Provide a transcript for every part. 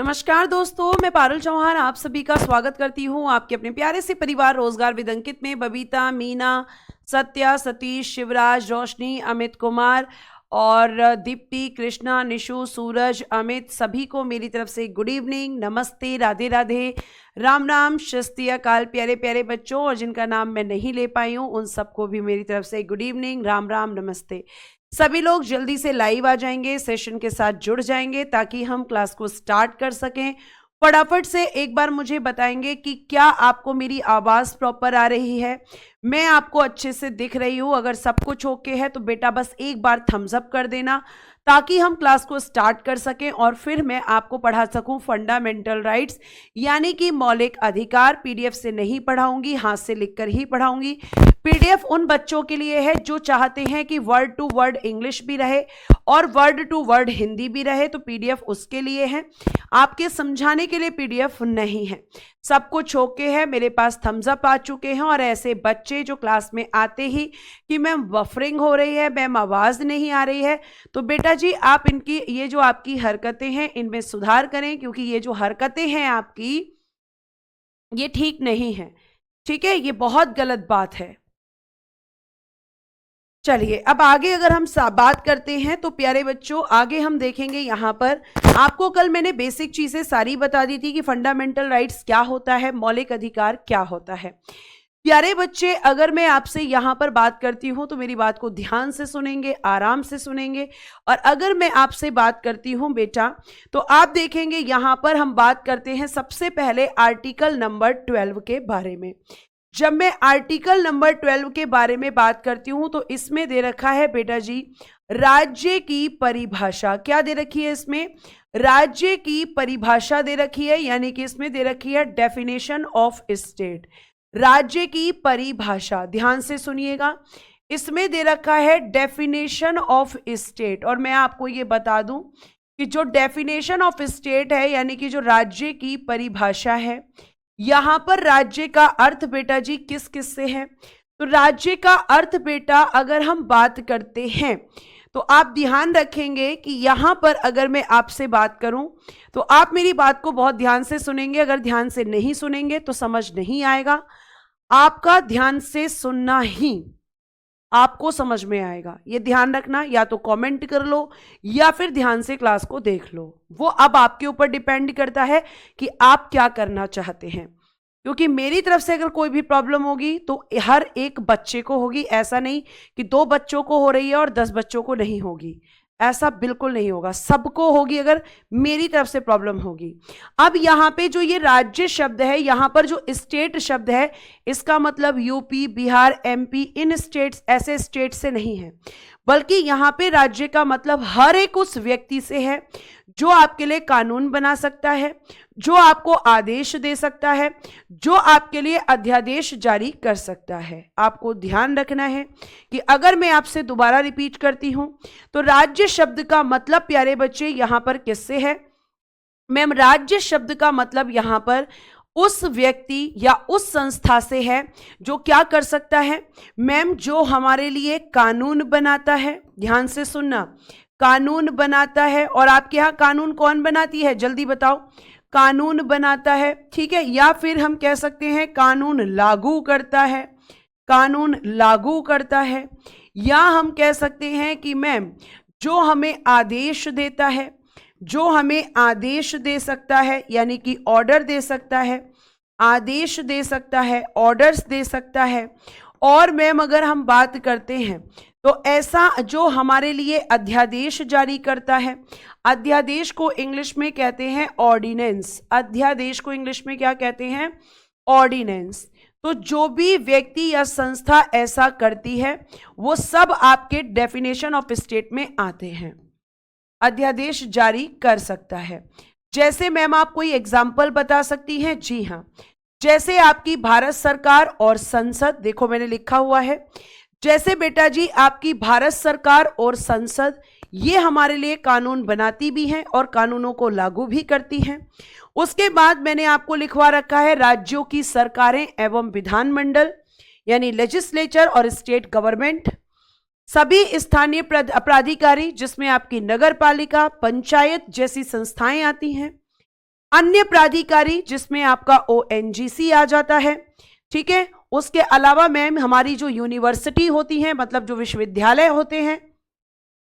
नमस्कार दोस्तों, मैं पारुल चौहान आप सभी का स्वागत करती हूँ आपके अपने प्यारे से परिवार रोजगार विद अंकित में। बबीता, मीना, सत्या, सतीश, शिवराज, रोशनी, अमित कुमार और दीप्ति, कृष्णा, निशु, सूरज, अमित, सभी को मेरी तरफ से गुड इवनिंग, नमस्ते, राधे राधे, राम राम, शस्ती अकाल। प्यारे प्यारे बच्चों और जिनका नाम मैं नहीं ले पाई हूँ उन सबको भी मेरी तरफ से गुड इवनिंग, राम राम, नमस्ते। सभी लोग जल्दी से लाइव आ जाएंगे, सेशन के साथ जुड़ जाएंगे ताकि हम क्लास को स्टार्ट कर सकें। फटाफट से एक बार मुझे बताएंगे कि क्या आपको मेरी आवाज़ प्रॉपर आ रही है, मैं आपको अच्छे से दिख रही हूँ। अगर सब कुछ ओके है तो बेटा बस एक बार थम्स अप कर देना ताकि हम क्लास को स्टार्ट कर सकें और फिर मैं आपको पढ़ा सकूं फंडामेंटल राइट्स यानी कि मौलिक अधिकार। पीडीएफ से नहीं पढ़ाऊंगी, हाथ से लिखकर ही पढ़ाऊंगी। पीडीएफ उन बच्चों के लिए है जो चाहते हैं कि वर्ड टू वर्ड इंग्लिश भी रहे और वर्ड टू वर्ड हिंदी भी रहे, तो पीडीएफ उसके लिए है, आपके समझाने के लिए पीडीएफ नहीं है। सब कुछ ओके है, मेरे पास थम्स अप आ चुके हैं। और ऐसे बच्चे जो क्लास में आते ही कि मैम बफरिंग हो रही है, मैम आवाज़ नहीं आ रही है, तो बेटा जी आप इनकी ये जो आपकी हरकतें हैं इनमें सुधार करें, क्योंकि ये जो हरकतें हैं आपकी ये ठीक नहीं है, ठीक है, ये बहुत गलत बात है। चलिए अब आगे अगर हम बात करते हैं तो प्यारे बच्चों आगे हम देखेंगे। यहाँ पर आपको कल मैंने बेसिक चीजें सारी बता दी थी कि फंडामेंटल राइट्स क्या होता है, मौलिक अधिकार क्या होता है। प्यारे बच्चे अगर मैं आपसे यहाँ पर बात करती हूँ तो मेरी बात को ध्यान से सुनेंगे, आराम से सुनेंगे। और अगर मैं आपसे बात करती हूँ बेटा तो आप देखेंगे यहाँ पर हम बात करते हैं सबसे पहले आर्टिकल नंबर 12 के बारे में। जब मैं आर्टिकल नंबर 12 के बारे में बात करती हूं तो इसमें दे रखा है बेटा जी राज्य की परिभाषा। क्या दे रखी है इसमें? राज्य की परिभाषा दे रखी है, यानी कि इसमें दे रखी है डेफिनेशन ऑफ स्टेट। राज्य की परिभाषा ध्यान से सुनिएगा, इसमें दे रखा है डेफिनेशन ऑफ स्टेट। और मैं आपको ये बता दूं कि जो डेफिनेशन ऑफ स्टेट है यानी कि जो राज्य की परिभाषा है, यहां पर राज्य का अर्थ बेटा जी किस किस से है? तो राज्य का अर्थ बेटा अगर हम बात करते हैं तो आप ध्यान रखेंगे कि यहां पर अगर मैं आपसे बात करूं तो आप मेरी बात को बहुत ध्यान से सुनेंगे। अगर ध्यान से नहीं सुनेंगे तो समझ नहीं आएगा। आपका ध्यान से सुनना ही आपको समझ में आएगा, ये ध्यान रखना। या तो कमेंट कर लो या फिर ध्यान से क्लास को देख लो, वो अब आपके ऊपर डिपेंड करता है कि आप क्या करना चाहते हैं। क्योंकि मेरी तरफ से अगर कोई भी प्रॉब्लम होगी तो हर एक बच्चे को होगी, ऐसा नहीं कि 2 बच्चों को हो रही है और 10 बच्चों को नहीं होगी, ऐसा बिल्कुल नहीं होगा, सबको होगी अगर मेरी तरफ से प्रॉब्लम होगी। अब यहाँ पे जो ये राज्य शब्द है, यहाँ पर जो स्टेट शब्द है, इसका मतलब यूपी, बिहार, एमपी, इन स्टेट्स ऐसे स्टेट से नहीं है, बल्कि यहाँ पे राज्य का मतलब हर एक उस व्यक्ति से है जो आपके लिए कानून बना सकता है, जो आपको आदेश दे सकता है, जो आपके लिए अध्यादेश जारी कर सकता है। आपको ध्यान रखना है कि अगर मैं आपसे दोबारा रिपीट करती हूं तो राज्य शब्द का मतलब प्यारे बच्चे यहां पर किससे है? मैम राज्य शब्द का मतलब यहां पर उस व्यक्ति या उस संस्था से है जो क्या कर सकता है? मैम जो हमारे लिए कानून बनाता है। ध्यान से सुनना, कानून बनाता है। और आपके यहाँ कानून कौन बनाती है, जल्दी बताओ? कानून बनाता है, ठीक है। या फिर हम कह सकते हैं कानून लागू करता है, कानून लागू करता है। या हम कह सकते हैं कि मैम जो हमें आदेश देता है, जो हमें आदेश दे सकता है, यानी कि ऑर्डर दे सकता है, आदेश दे सकता है, ऑर्डर्स दे सकता है। और मैम अगर हम बात करते हैं तो ऐसा जो हमारे लिए अध्यादेश जारी करता है, अध्यादेश को इंग्लिश में कहते हैं ऑर्डिनेंस। अध्यादेश को इंग्लिश में क्या कहते हैं? ऑर्डिनेंस। तो जो भी व्यक्ति या संस्था ऐसा करती है वो सब आपके डेफिनेशन ऑफ स्टेट में आते हैं, अध्यादेश जारी कर सकता है। जैसे मैम आप कोई एग्जाम्पल बता सकती हैं? जी हाँ, जैसे आपकी भारत सरकार और संसद, देखो मैंने लिखा हुआ है, जैसे बेटा जी आपकी भारत सरकार और संसद ये हमारे लिए कानून बनाती भी हैं और कानूनों को लागू भी करती हैं। उसके बाद मैंने आपको लिखवा रखा है राज्यों की सरकारें एवं विधानमंडल यानी लेजिस्लेचर और स्टेट गवर्नमेंट, सभी स्थानीय प्राधिकारी जिसमें आपकी नगर पालिका, पंचायत जैसी संस्थाएं आती हैं, अन्य प्राधिकारी जिसमें आपका ONGC आ जाता है, ठीक है। उसके अलावा मैम हमारी जो यूनिवर्सिटी होती है, मतलब जो विश्वविद्यालय होते हैं,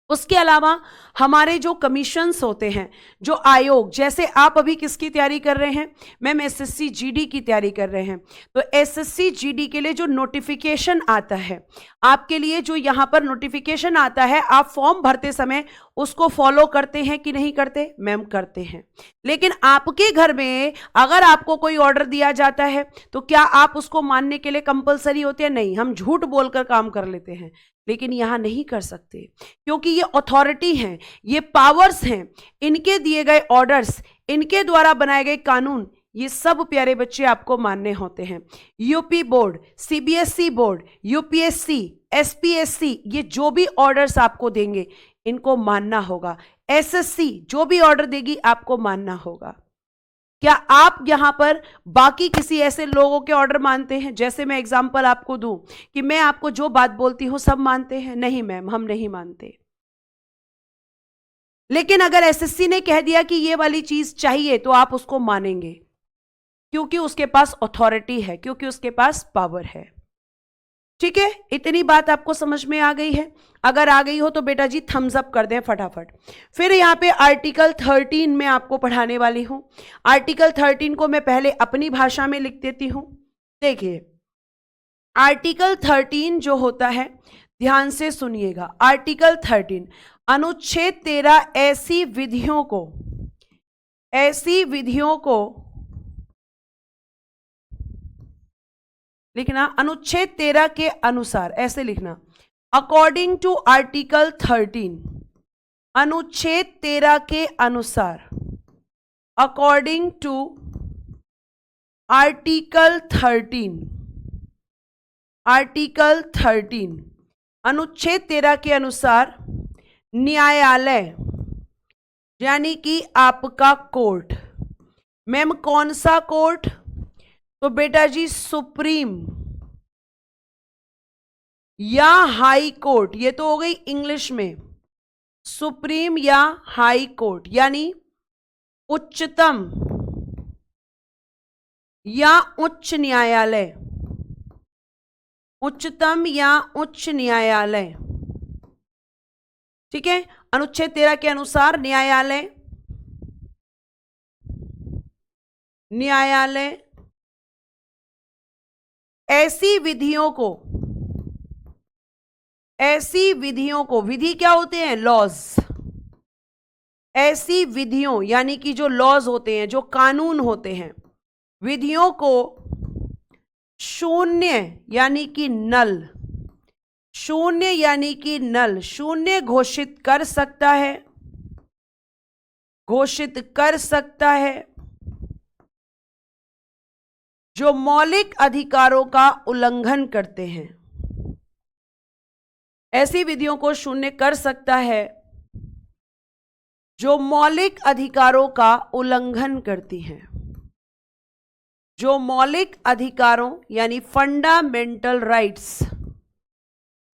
उसके अलावा हमारे जो कमीशंस होते हैं, जो आयोग, जैसे आप अभी किसकी तैयारी कर रहे हैं मैम, SSC GD की तैयारी कर रहे हैं, तो SSC GD के लिए जो नोटिफिकेशन आता है, आपके लिए जो यहाँ पर नोटिफिकेशन आता है, आप फॉर्म भरते समय उसको फॉलो करते हैं कि नहीं करते मैम? करते हैं। लेकिन आपके घर में अगर आपको कोई ऑर्डर दिया जाता है तो क्या आप उसको मानने के लिए कंपलसरी होते हैं? नहीं, हम झूठ बोलकर काम कर लेते हैं, लेकिन यहां नहीं कर सकते, क्योंकि ये अथॉरिटी हैं, ये पावर्स हैं, इनके दिए गए ऑर्डर्स, इनके द्वारा बनाए गए कानून, ये सब प्यारे बच्चे आपको मानने होते हैं। UP board, CBSE board, UPSC, SPSC, ये जो भी ऑर्डर्स आपको देंगे इनको मानना होगा। SSC जो भी ऑर्डर देगी आपको मानना होगा। क्या आप यहां पर बाकी किसी ऐसे लोगों के ऑर्डर मानते हैं? जैसे मैं एग्जांपल आपको दूं कि मैं आपको जो बात बोलती हूं सब मानते हैं? नहीं मैम, हम नहीं मानते। लेकिन अगर SSC ने कह दिया कि ये वाली चीज चाहिए तो आप उसको मानेंगे, क्योंकि उसके पास अथॉरिटी है, क्योंकि उसके पास पावर है। ठीक है, इतनी बात आपको समझ में आ गई है? अगर आ गई हो तो बेटा जी थम्स अप कर दें फटाफट। फिर यहाँ पे आर्टिकल 13 में आपको पढ़ाने वाली हूं। आर्टिकल 13 को मैं पहले अपनी भाषा में लिख देती हूं। देखिए, आर्टिकल 13 जो होता है, ध्यान से सुनिएगा। आर्टिकल 13 अनुच्छेद 13 ऐसी विधियों को लिखना, अनुच्छेद 13 के अनुसार, ऐसे लिखना, अकॉर्डिंग टू आर्टिकल 13, अनुच्छेद 13 के अनुसार, अकॉर्डिंग टू आर्टिकल 13, आर्टिकल 13, अनुच्छेद 13 के अनुसार न्यायालय यानी कि आपका कोर्ट, मैम कौन सा कोर्ट? तो बेटा जी सुप्रीम या हाई कोर्ट, ये तो हो गई इंग्लिश में, सुप्रीम या हाई कोर्ट यानी उच्चतम या उच्च न्यायालय, उच्चतम या उच्च न्यायालय। ठीक है, अनुच्छेद 13 के अनुसार न्यायालय, न्यायालय ऐसी विधियों को, विधि क्या होते हैं? लॉज। ऐसी विधियों यानी कि जो लॉज होते हैं, जो कानून होते हैं, विधियों को शून्य यानी कि नल, शून्य यानी कि नल, शून्य घोषित कर सकता है, घोषित कर सकता है जो मौलिक अधिकारों का उल्लंघन करते हैं। ऐसी विधियों को शून्य कर सकता है जो मौलिक अधिकारों का उल्लंघन करती हैं, जो मौलिक अधिकारों यानी फंडामेंटल राइट्स,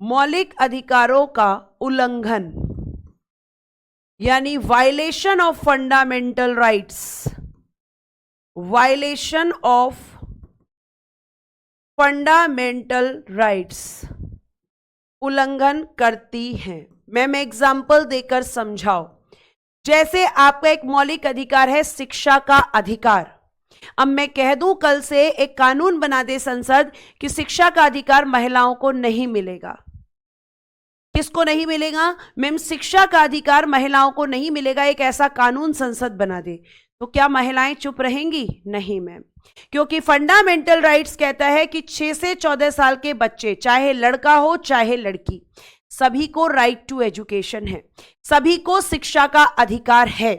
मौलिक अधिकारों का उल्लंघन यानी violation of fundamental rights, violation of fundamental rights उल्लंघन करती हैं। मैम एग्जाम्पल देकर समझाओ। जैसे आपका एक मौलिक अधिकार है शिक्षा का अधिकार, अब मैं कह दूं कल से एक कानून बना दे संसद कि शिक्षा का अधिकार महिलाओं को नहीं मिलेगा। किसको नहीं मिलेगा? मैम शिक्षा का अधिकार महिलाओं को नहीं मिलेगा, एक ऐसा कानून संसद बना दे, तो क्या महिलाएं चुप रहेंगी? नहीं मैम, क्योंकि फंडामेंटल राइट्स कहता है कि 6 से 14 साल के बच्चे, चाहे लड़का हो चाहे लड़की, सभी को राइट टू एजुकेशन है, सभी को शिक्षा का अधिकार है।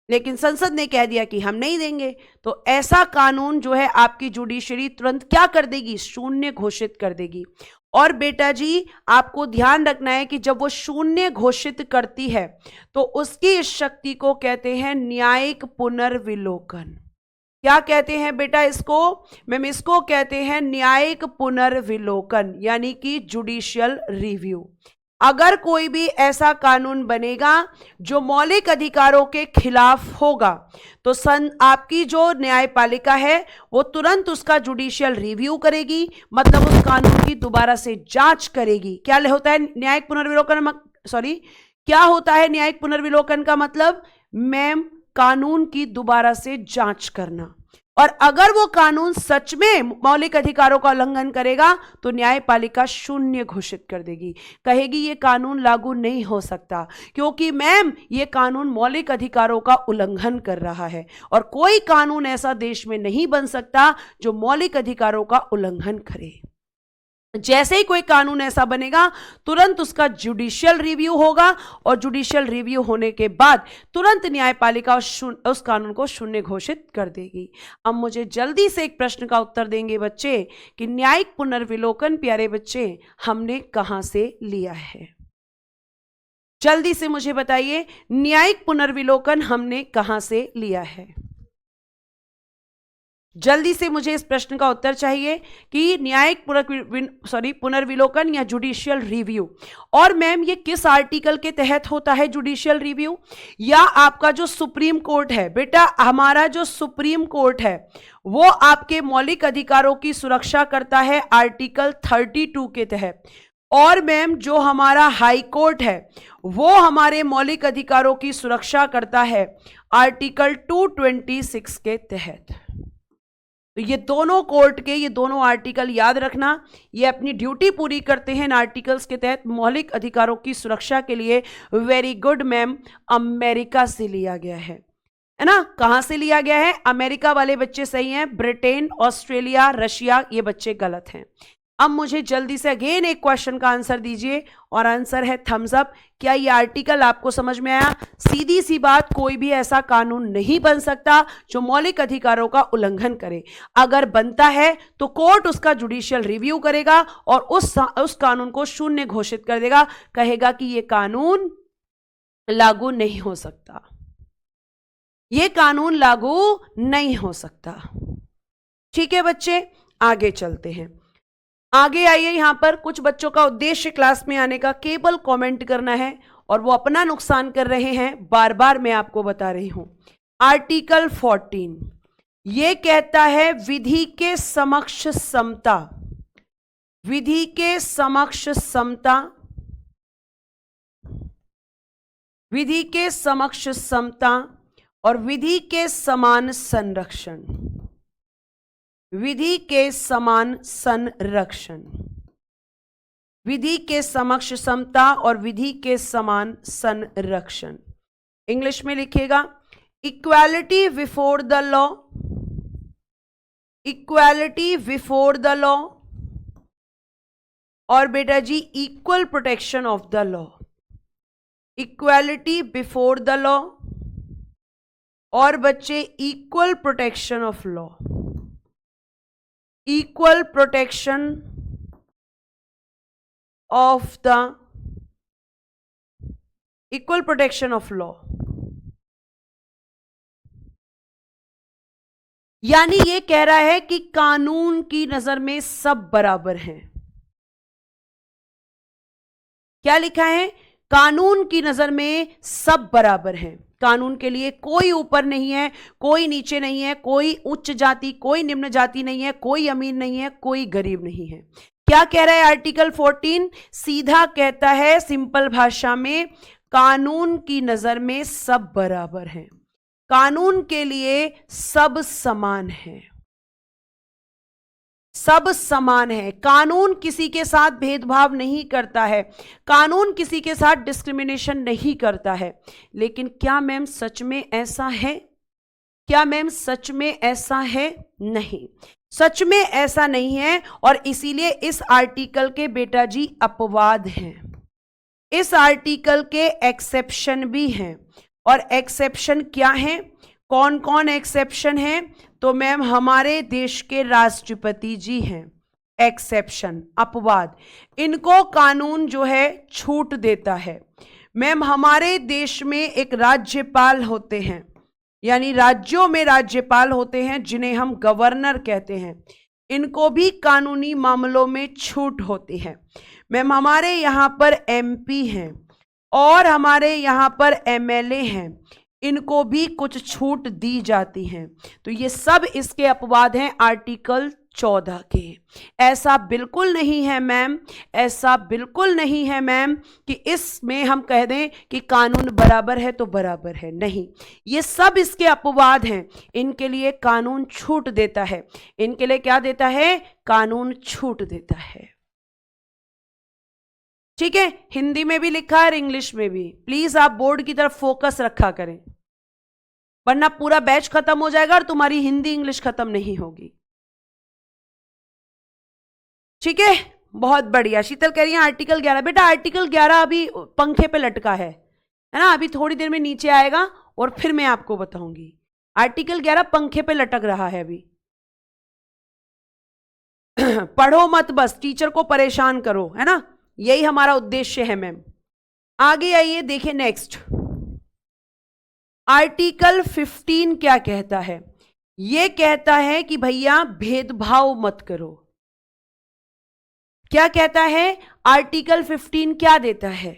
लेकिन संसद ने कह दिया कि हम नहीं देंगे, तो ऐसा कानून जो है आपकी जुडिशरी तुरंत क्या कर देगी? शून्य घोषित कर देगी। और बेटा जी आपको ध्यान रखना है कि जब वो शून्य घोषित करती है तो उसकी इस शक्ति को कहते हैं न्यायिक पुनर्विलोकन। क्या कहते हैं बेटा इसको? मैम इसको कहते हैं न्यायिक पुनर्विलोकन यानी कि जुडिशियल रिव्यू। अगर कोई भी ऐसा कानून बनेगा जो मौलिक अधिकारों के खिलाफ होगा तो आपकी जो न्यायपालिका है वो तुरंत उसका जुडिशियल रिव्यू करेगी, मतलब उस कानून की दोबारा से जांच करेगी। क्या होता है न्यायिक पुनर्विलोकन, क्या होता है न्यायिक पुनर्विलोकन का मतलब? मैम, कानून की दोबारा से जांच करना। और अगर वो कानून सच में मौलिक अधिकारों का उल्लंघन करेगा तो न्यायपालिका शून्य घोषित कर देगी, कहेगी ये कानून लागू नहीं हो सकता क्योंकि मैम ये कानून मौलिक अधिकारों का उल्लंघन कर रहा है। और कोई कानून ऐसा देश में नहीं बन सकता जो मौलिक अधिकारों का उल्लंघन करे। जैसे ही कोई कानून ऐसा बनेगा तुरंत उसका जुडिशियल रिव्यू होगा और जुडिशियल रिव्यू होने के बाद तुरंत न्यायपालिका उस कानून को शून्य घोषित कर देगी। अब मुझे जल्दी से एक प्रश्न का उत्तर देंगे बच्चे कि न्यायिक पुनर्विलोकन प्यारे बच्चे हमने कहां से लिया है? जल्दी से मुझे बताइए, न्यायिक पुनर्विलोकन हमने कहां से लिया है? जल्दी से मुझे इस प्रश्न का उत्तर चाहिए कि न्यायिक पुनर्विलोकन या जुडिशियल रिव्यू, और मैम ये किस आर्टिकल के तहत होता है जुडिशियल रिव्यू? या आपका जो सुप्रीम कोर्ट है बेटा, हमारा जो सुप्रीम कोर्ट है वो आपके मौलिक अधिकारों की सुरक्षा करता है आर्टिकल 32 के तहत, और मैम जो हमारा हाई कोर्ट है वो हमारे मौलिक अधिकारों की सुरक्षा करता है आर्टिकल 226 के तहत। तो ये दोनों कोर्ट के ये दोनों आर्टिकल याद रखना, ये अपनी ड्यूटी पूरी करते हैं इन आर्टिकल्स के तहत मौलिक अधिकारों की सुरक्षा के लिए। वेरी गुड मैम, अमेरिका से लिया गया है ना? कहां से लिया गया है? अमेरिका वाले बच्चे सही हैं, ब्रिटेन, ऑस्ट्रेलिया, रशिया ये बच्चे गलत हैं। अब मुझे जल्दी से अगेन एक क्वेश्चन का आंसर दीजिए और आंसर है थम्स अप। क्या ये आर्टिकल आपको समझ में आया? सीधी सी बात, कोई भी ऐसा कानून नहीं बन सकता जो मौलिक अधिकारों का उल्लंघन करे। अगर बनता है तो कोर्ट उसका जुडिशियल रिव्यू करेगा और उस कानून को शून्य घोषित कर देगा, कहेगा कि ये कानून लागू नहीं हो सकता, ये कानून लागू नहीं हो सकता। ठीक है बच्चे, आगे चलते हैं। आगे आइए, यहां पर कुछ बच्चों का उद्देश्य क्लास में आने का केवल कमेंट करना है और वो अपना नुकसान कर रहे हैं, बार बार मैं आपको बता रही हूं। आर्टिकल 14 ये कहता है विधि के समक्ष समता, विधि के समक्ष समता, विधि के समक्ष समता और विधि के समान संरक्षण, विधि के समान संरक्षण, विधि के समक्ष समता और विधि के समान संरक्षण। इंग्लिश में लिखिएगा equality before the law, equality before the law, और बेटा जी equal protection of the law, equality before the law और बच्चे equal protection of law, equal protection of the equal protection of law। यानी ये कह रहा है कि कानून की नजर में सब बराबर हैं। क्या लिखा है? कानून की नजर में सब बराबर हैं। कानून के लिए कोई ऊपर नहीं है, कोई नीचे नहीं है, कोई उच्च जाति, कोई निम्न जाति नहीं है, कोई अमीर नहीं है, कोई गरीब नहीं है। क्या कह रहा है आर्टिकल 14? सीधा कहता है सिंपल भाषा में, कानून की नजर में सब बराबर हैं, कानून के लिए सब समान है, सब समान है। कानून किसी के साथ भेदभाव नहीं करता है, कानून किसी के साथ डिस्क्रिमिनेशन नहीं करता है। लेकिन क्या मैम सच में ऐसा है? क्या मैम सच में ऐसा है? नहीं, सच में ऐसा नहीं है। और इसीलिए इस आर्टिकल के बेटा जी अपवाद हैं, इस आर्टिकल के एक्सेप्शन भी हैं। और एक्सेप्शन क्या है? कौन कौन एक्सेप्शन है? तो मैम हमारे देश के राष्ट्रपति जी हैं एक्सेप्शन, अपवाद। इनको कानून जो है छूट देता है। मैम हमारे देश में एक राज्यपाल होते हैं, यानी राज्यों में राज्यपाल होते हैं जिन्हें हम गवर्नर कहते हैं, इनको भी कानूनी मामलों में छूट होती है। मैम हमारे यहाँ पर एमपी हैं और हमारे यहाँ पर एमएलए हैं, इनको भी कुछ छूट दी जाती हैं। तो ये सब इसके अपवाद हैं आर्टिकल 14 के। ऐसा बिल्कुल नहीं है मैम, ऐसा बिल्कुल नहीं है मैम कि इसमें हम कह दें कि कानून बराबर है तो बराबर है, नहीं, ये सब इसके अपवाद हैं। इनके लिए कानून छूट देता है, इनके लिए क्या देता है, कानून छूट देता है। ठीक है, हिंदी में भी लिखा है और इंग्लिश में भी। प्लीज आप बोर्ड की तरफ फोकस रखा करें, वरना पूरा बैच खत्म हो जाएगा और तुम्हारी हिंदी इंग्लिश खत्म नहीं होगी। ठीक है, बहुत बढ़िया। शीतल कह रही है आर्टिकल 11। बेटा आर्टिकल 11 अभी पंखे पे लटका है ना, अभी थोड़ी देर में नीचे आएगा और फिर मैं आपको बताऊंगी। आर्टिकल 11 पंखे पे लटक रहा है अभी। पढ़ो मत, बस टीचर को परेशान करो, है ना, यही हमारा उद्देश्य है मैम। आगे आइए, देखिए नेक्स्ट आर्टिकल 15 क्या कहता है। यह कहता है कि भैया भेदभाव मत करो। क्या कहता है आर्टिकल 15? क्या देता है,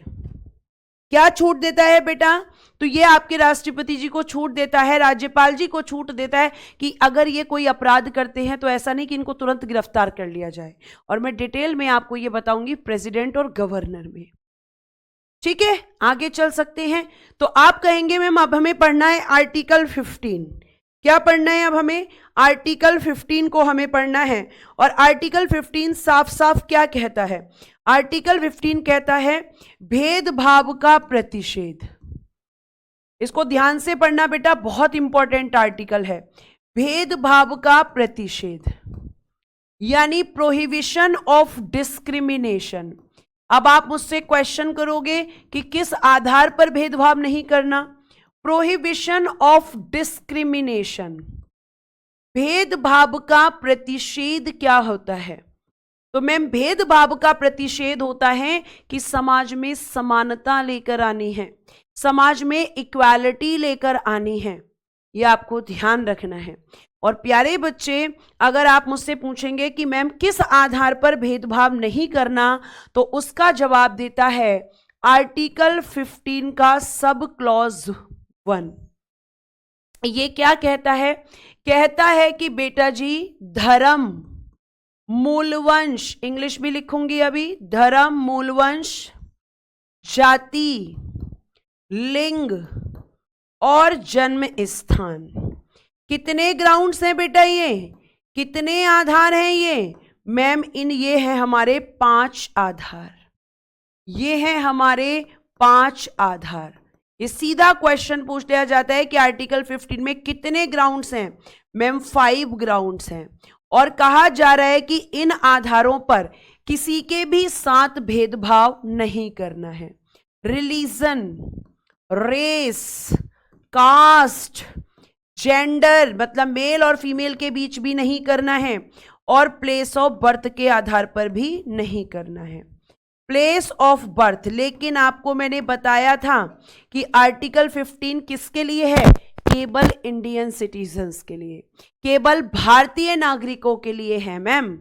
क्या छूट देता है बेटा? तो ये आपके राष्ट्रपति जी को छूट देता है, राज्यपाल जी को छूट देता है कि अगर ये कोई अपराध करते हैं तो ऐसा नहीं कि इनको तुरंत गिरफ्तार कर लिया जाए। और मैं डिटेल में आपको ये बताऊंगी प्रेसिडेंट और गवर्नर में। ठीक है, आगे चल सकते हैं। तो आप कहेंगे मैम अब हमें पढ़ना है आर्टिकल 15। क्या पढ़ना है अब हमें? आर्टिकल 15 को हमें पढ़ना है। और आर्टिकल 15 साफ साफ क्या कहता है? आर्टिकल 15 कहता है भेदभाव का प्रतिषेध। इसको ध्यान से पढ़ना बेटा, बहुत इंपॉर्टेंट आर्टिकल है। भेदभाव का प्रतिषेध यानी प्रोहिबिशन ऑफ डिस्क्रिमिनेशन। अब आप मुझसे क्वेश्चन करोगे कि किस आधार पर भेदभाव नहीं करना? प्रोहिबिशन ऑफ डिस्क्रिमिनेशन, भेदभाव का प्रतिषेध क्या होता है? तो मैम भेदभाव का प्रतिषेध होता है कि समाज में समानता लेकर आनी है, समाज में इक्वालिटी लेकर आनी है, ये आपको ध्यान रखना है। और प्यारे बच्चे, अगर आप मुझसे पूछेंगे कि मैम किस आधार पर भेदभाव नहीं करना, तो उसका जवाब देता है आर्टिकल 15 का सब क्लॉज 1। ये क्या कहता है? कहता है कि बेटा जी धर्म, मूलवंश, इंग्लिश भी लिखूंगी अभी, धर्म, मूलवंश, जाति, लिंग और जन्म स्थान, कितने ग्राउंड्स हैं बेटा? ये कितने आधार हैं ये? मैम ये है हमारे 5 आधार, ये है हमारे 5 आधार। ये सीधा क्वेश्चन पूछ लिया जाता है कि आर्टिकल 15 में कितने ग्राउंड्स हैं? मैम 5 ग्राउंड्स हैं। और कहा जा रहा है कि इन आधारों पर किसी के भी साथ भेदभाव नहीं करना है। रिलीजन, रेस, कास्ट, जेंडर मतलब मेल और फीमेल के बीच भी नहीं करना है, और प्लेस ऑफ बर्थ के आधार पर भी नहीं करना है। प्लेस ऑफ बर्थ, लेकिन आपको मैंने बताया था कि आर्टिकल 15 किसके लिए है? केवल इंडियन सिटीजन्स के लिए, केवल भारतीय नागरिकों के लिए है मैम,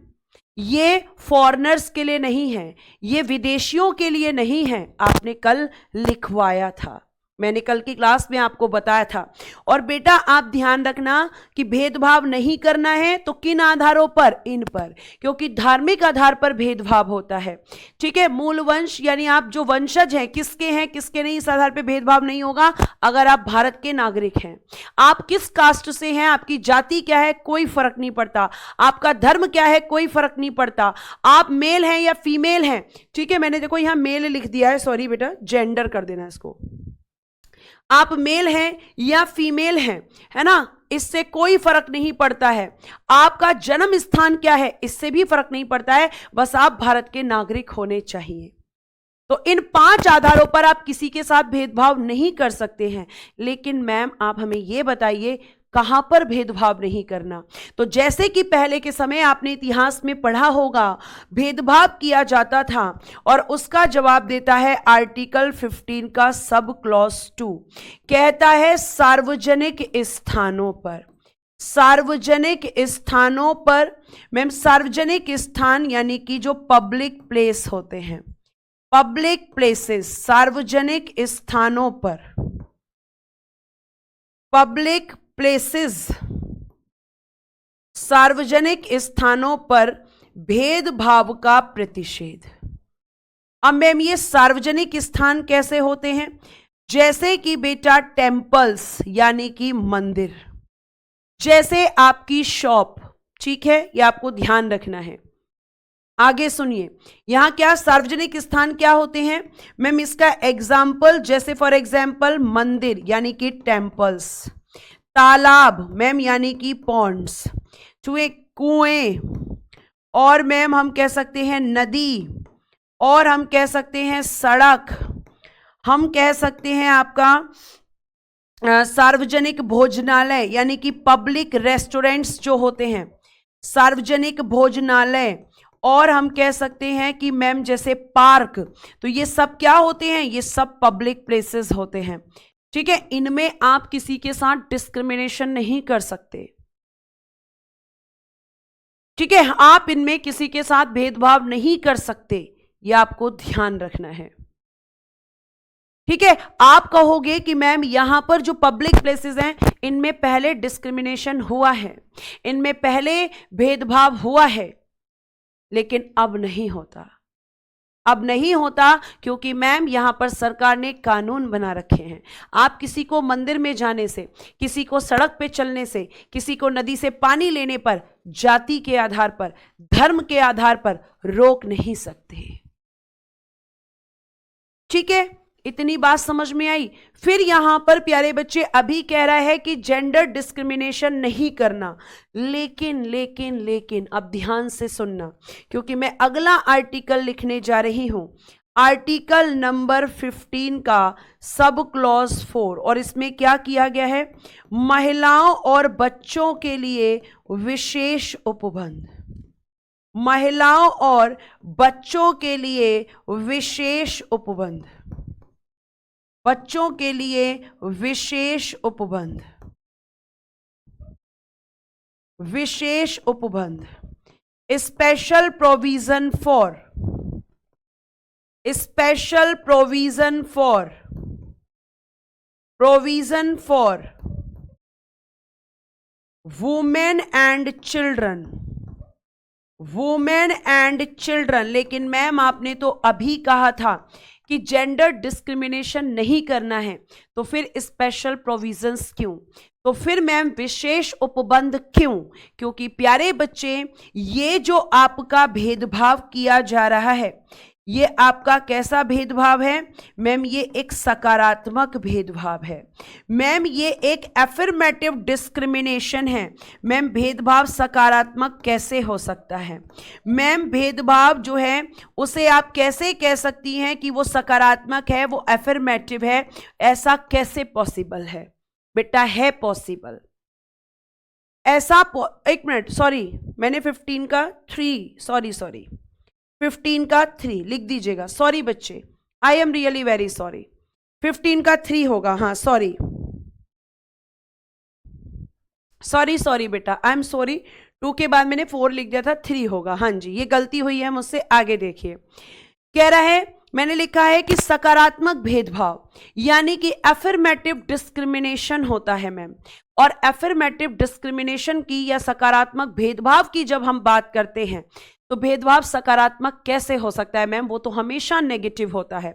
ये फॉरेनर्स के लिए नहीं है, ये विदेशियों के लिए नहीं है। आपने कल लिखवाया था, मैंने कल की क्लास में आपको बताया था। और बेटा आप ध्यान रखना कि भेदभाव नहीं करना है तो किन आधारों पर? इन पर, क्योंकि धार्मिक आधार पर भेदभाव होता है। ठीक है, मूल वंश यानी आप जो वंशज हैं, किसके हैं किसके नहीं, इस आधार पर भेदभाव नहीं होगा। अगर आप भारत के नागरिक हैं, आप किस कास्ट से हैं, आपकी जाति क्या है, कोई फर्क नहीं पड़ता, आपका धर्म क्या है, कोई फर्क नहीं पड़ता, आप मेल हैं या फीमेल हैं। ठीक है, मैंने देखो यहां मेल लिख दिया है, सॉरी बेटा, जेंडर कर देना इसको। आप मेल हैं या फीमेल हैं, है ना, इससे कोई फर्क नहीं पड़ता है। आपका जन्म स्थान क्या है, इससे भी फर्क नहीं पड़ता है, बस आप भारत के नागरिक होने चाहिए। तो इन 5 आधारों पर आप किसी के साथ भेदभाव नहीं कर सकते हैं। लेकिन मैम आप हमें यह बताइए कहां पर भेदभाव नहीं करना? तो जैसे कि पहले के समय आपने इतिहास में पढ़ा होगा, भेदभाव किया जाता था, और उसका जवाब देता है आर्टिकल 15 का सब क्लॉज 2। कहता है सार्वजनिक स्थानों पर, सार्वजनिक स्थानों पर, मैम सार्वजनिक स्थान यानी कि जो पब्लिक प्लेस होते हैं, पब्लिक प्लेसेस, सार्वजनिक स्थानों पर, पब्लिक प्लेसेस, सार्वजनिक स्थानों पर भेदभाव का प्रतिषेध। अब मैम ये सार्वजनिक स्थान कैसे होते हैं? जैसे कि बेटा टेम्पल्स यानी कि मंदिर, जैसे आपकी शॉप, ठीक है, ये आपको ध्यान रखना है। आगे सुनिए, यहां क्या सार्वजनिक स्थान क्या होते हैं मैम? इसका एग्जाम्पल, जैसे फॉर एग्जाम्पल मंदिर यानी कि टेम्पल्स, तालाब मैम यानी कि पॉन्ड्स, कुएं, और मैम हम कह सकते हैं नदी, और हम कह सकते हैं सड़क, हम कह सकते हैं आपका सार्वजनिक भोजनालय यानी कि पब्लिक रेस्टोरेंट्स जो होते हैं, सार्वजनिक भोजनालय, और हम कह सकते हैं कि मैम जैसे पार्क, तो ये सब क्या होते हैं? ये सब पब्लिक प्लेसेस होते हैं, ठीक है। इनमें आप किसी के साथ डिस्क्रिमिनेशन नहीं कर सकते, ठीक है, आप इनमें किसी के साथ भेदभाव नहीं कर सकते, ये आपको ध्यान रखना है, ठीक है। आप कहोगे कि मैम यहां पर जो पब्लिक प्लेसेस हैं इनमें पहले डिस्क्रिमिनेशन हुआ है, इनमें पहले भेदभाव हुआ है, लेकिन अब नहीं होता, अब नहीं होता, क्योंकि मैम यहां पर सरकार ने कानून बना रखे हैं। आप किसी को मंदिर में जाने से, किसी को सड़क पे चलने से, किसी को नदी से पानी लेने पर जाति के आधार पर, धर्म के आधार पर रोक नहीं सकते, ठीक है। इतनी बात समझ में आई? फिर यहां पर प्यारे बच्चे अभी कह रहा है कि जेंडर डिस्क्रिमिनेशन नहीं करना, लेकिन लेकिन लेकिन अब ध्यान से सुनना, क्योंकि मैं अगला आर्टिकल लिखने जा रही हूं, आर्टिकल नंबर 15 का सब क्लॉज 4, और इसमें क्या किया गया है? महिलाओं और बच्चों के लिए विशेष उपबंध, महिलाओं और बच्चों के लिए विशेष उपबंध, बच्चों के लिए विशेष उपबंध, विशेष उपबंध, special provision for, special provision for, provision for women and children, women and children. लेकिन मैम आपने तो अभी कहा था कि जेंडर डिस्क्रिमिनेशन नहीं करना है, तो फिर स्पेशल प्रोविजंस क्यों? तो फिर मैम विशेष उपबंध क्यों? क्योंकि प्यारे बच्चे ये जो आपका भेदभाव किया जा रहा है, ये आपका कैसा भेदभाव है मैम? ये एक सकारात्मक भेदभाव है मैम, ये एक एफर्मेटिव डिस्क्रिमिनेशन है मैम। भेदभाव सकारात्मक कैसे हो सकता है मैम? भेदभाव जो है उसे आप कैसे कह सकती हैं कि वो सकारात्मक है, वो एफर्मेटिव है? ऐसा कैसे पॉसिबल है बेटा? है पॉसिबल ऐसा। एक मिनट, सॉरी, मैंने 15 का 3, सॉरी 15 का 3 लिख दीजिएगा, सॉरी बच्चे, I am really very sorry. 15 का 3 होगा, हाँ सॉरी बेटा, आई एम सॉरी, 2 के बाद मैंने 4 लिख दिया था, 3 होगा, हाँ जी ये गलती हुई है मुझसे। आगे देखिए, कह रहा है, मैंने लिखा है कि सकारात्मक भेदभाव यानी कि एफर्मेटिव डिस्क्रिमिनेशन होता है मैम। और एफर्मेटिव डिस्क्रिमिनेशन की या सकारात्मक भेदभाव की जब हम बात करते हैं, तो भेदभाव सकारात्मक कैसे हो सकता है मैम? वो तो हमेशा नेगेटिव होता है।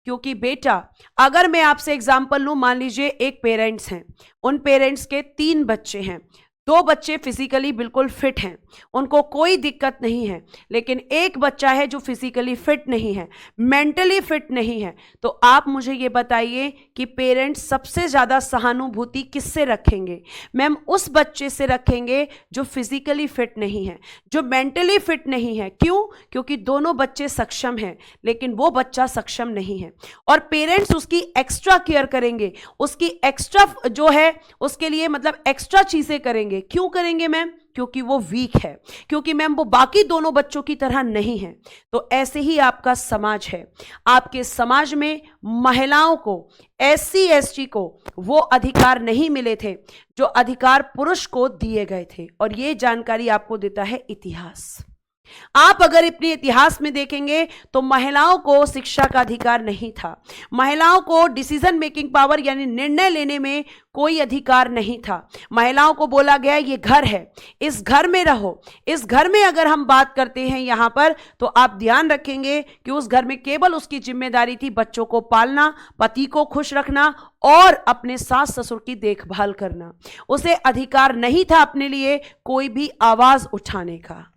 क्योंकि बेटा अगर मैं आपसे एग्जांपल लूं, मान लीजिए एक पेरेंट्स हैं, उन पेरेंट्स के 3 बच्चे हैं, 2 बच्चे फिजिकली बिल्कुल फिट हैं, उनको कोई दिक्कत नहीं है, लेकिन एक बच्चा है जो फिजिकली फिट नहीं है, मेंटली फिट नहीं है। तो आप मुझे ये बताइए कि पेरेंट्स सबसे ज़्यादा सहानुभूति किससे रखेंगे मैम? उस बच्चे से रखेंगे जो फिजिकली फिट नहीं है, जो मेंटली फिट नहीं है। क्यों? क्योंकि दोनों बच्चे सक्षम हैं, लेकिन वो बच्चा सक्षम नहीं है, और पेरेंट्स उसकी एक्स्ट्रा केयर करेंगे, उसकी एक्स्ट्रा जो है उसके लिए मतलब एक्स्ट्रा चीज़ें करेंगे। क्यों करेंगे मैम? क्योंकि वो वीक है, क्योंकि मैम वो बाकी दोनों बच्चों की तरह नहीं है। तो ऐसे ही आपका समाज है, आपके समाज में महिलाओं को, SC ST को वो अधिकार नहीं मिले थे जो अधिकार पुरुष को दिए गए थे। और ये जानकारी आपको देता है इतिहास। आप अगर अपने इतिहास में देखेंगे तो महिलाओं को शिक्षा का अधिकार नहीं था, महिलाओं को डिसीजन मेकिंग पावर यानी निर्णय लेने में कोई अधिकार नहीं था। महिलाओं को बोला गया ये घर है, इस घर में रहो। इस घर में अगर हम बात करते हैं यहां पर, तो आप ध्यान रखेंगे कि उस घर में केवल उसकी जिम्मेदारी थी बच्चों को पालना, पति को खुश रखना और अपने सास ससुर की देखभाल करना। उसे अधिकार नहीं था अपने लिए कोई भी आवाज उठाने का।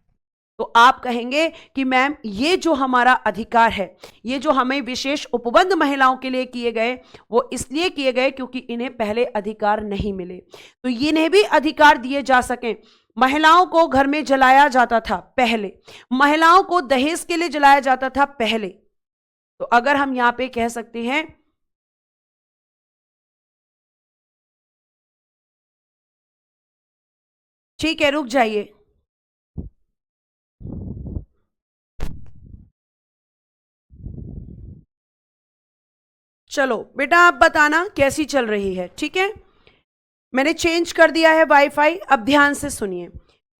तो आप कहेंगे कि मैम ये जो हमारा अधिकार है, ये जो हमें विशेष उपबंध महिलाओं के लिए किए गए, वो इसलिए किए गए क्योंकि इन्हें पहले अधिकार नहीं मिले, तो इन्हें भी अधिकार दिए जा सकें। महिलाओं को घर में जलाया जाता था पहले, महिलाओं को दहेज के लिए जलाया जाता था पहले। तो अगर हम यहां पे कह सकते हैं ठीक है, रुक जाइए, चलो बेटा आप बताना कैसी चल रही है। ठीक है, मैंने चेंज कर दिया है वाईफाई, अब ध्यान से सुनिए।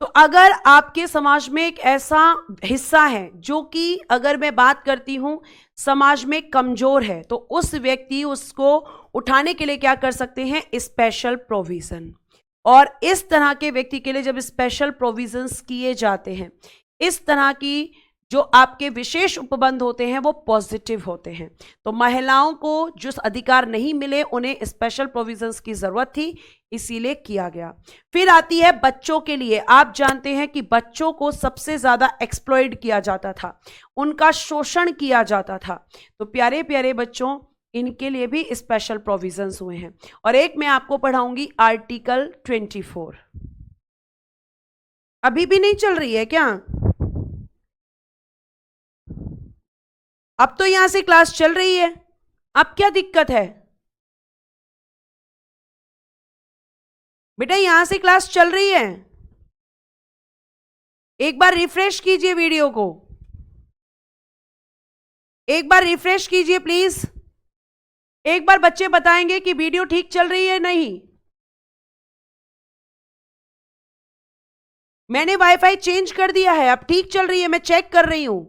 तो अगर आपके समाज में एक ऐसा हिस्सा है जो कि अगर मैं बात करती हूं समाज में कमजोर है, तो उस व्यक्ति उसको उठाने के लिए क्या कर सकते हैं, स्पेशल प्रोविजन। और इस तरह के व्यक्ति के लिए जब स्पेशल प्रोविजंस किए जाते हैं, इस तरह की जो आपके विशेष उपबंध होते हैं वो पॉजिटिव होते हैं। तो महिलाओं को जो अधिकार नहीं मिले उन्हें स्पेशल प्रोविजंस की जरूरत थी, इसीलिए किया गया। फिर आती है बच्चों के लिए। आप जानते हैं कि बच्चों को सबसे ज्यादा एक्सप्लॉइट किया जाता था, उनका शोषण किया जाता था। तो प्यारे प्यारे बच्चों, इनके लिए भी स्पेशल प्रोविजंस हुए हैं। और एक मैं आपको पढ़ाऊंगी आर्टिकल 24। अभी भी नहीं चल रही है क्या? अब तो यहां से क्लास चल रही है, अब क्या दिक्कत है बेटा? यहां से क्लास चल रही है, एक बार रिफ्रेश कीजिए वीडियो को, एक बार रिफ्रेश कीजिए प्लीज। एक बार बच्चे बताएंगे कि वीडियो ठीक चल रही है नहीं। मैंने वाईफाई चेंज कर दिया है, अब ठीक चल रही है, मैं चेक कर रही हूं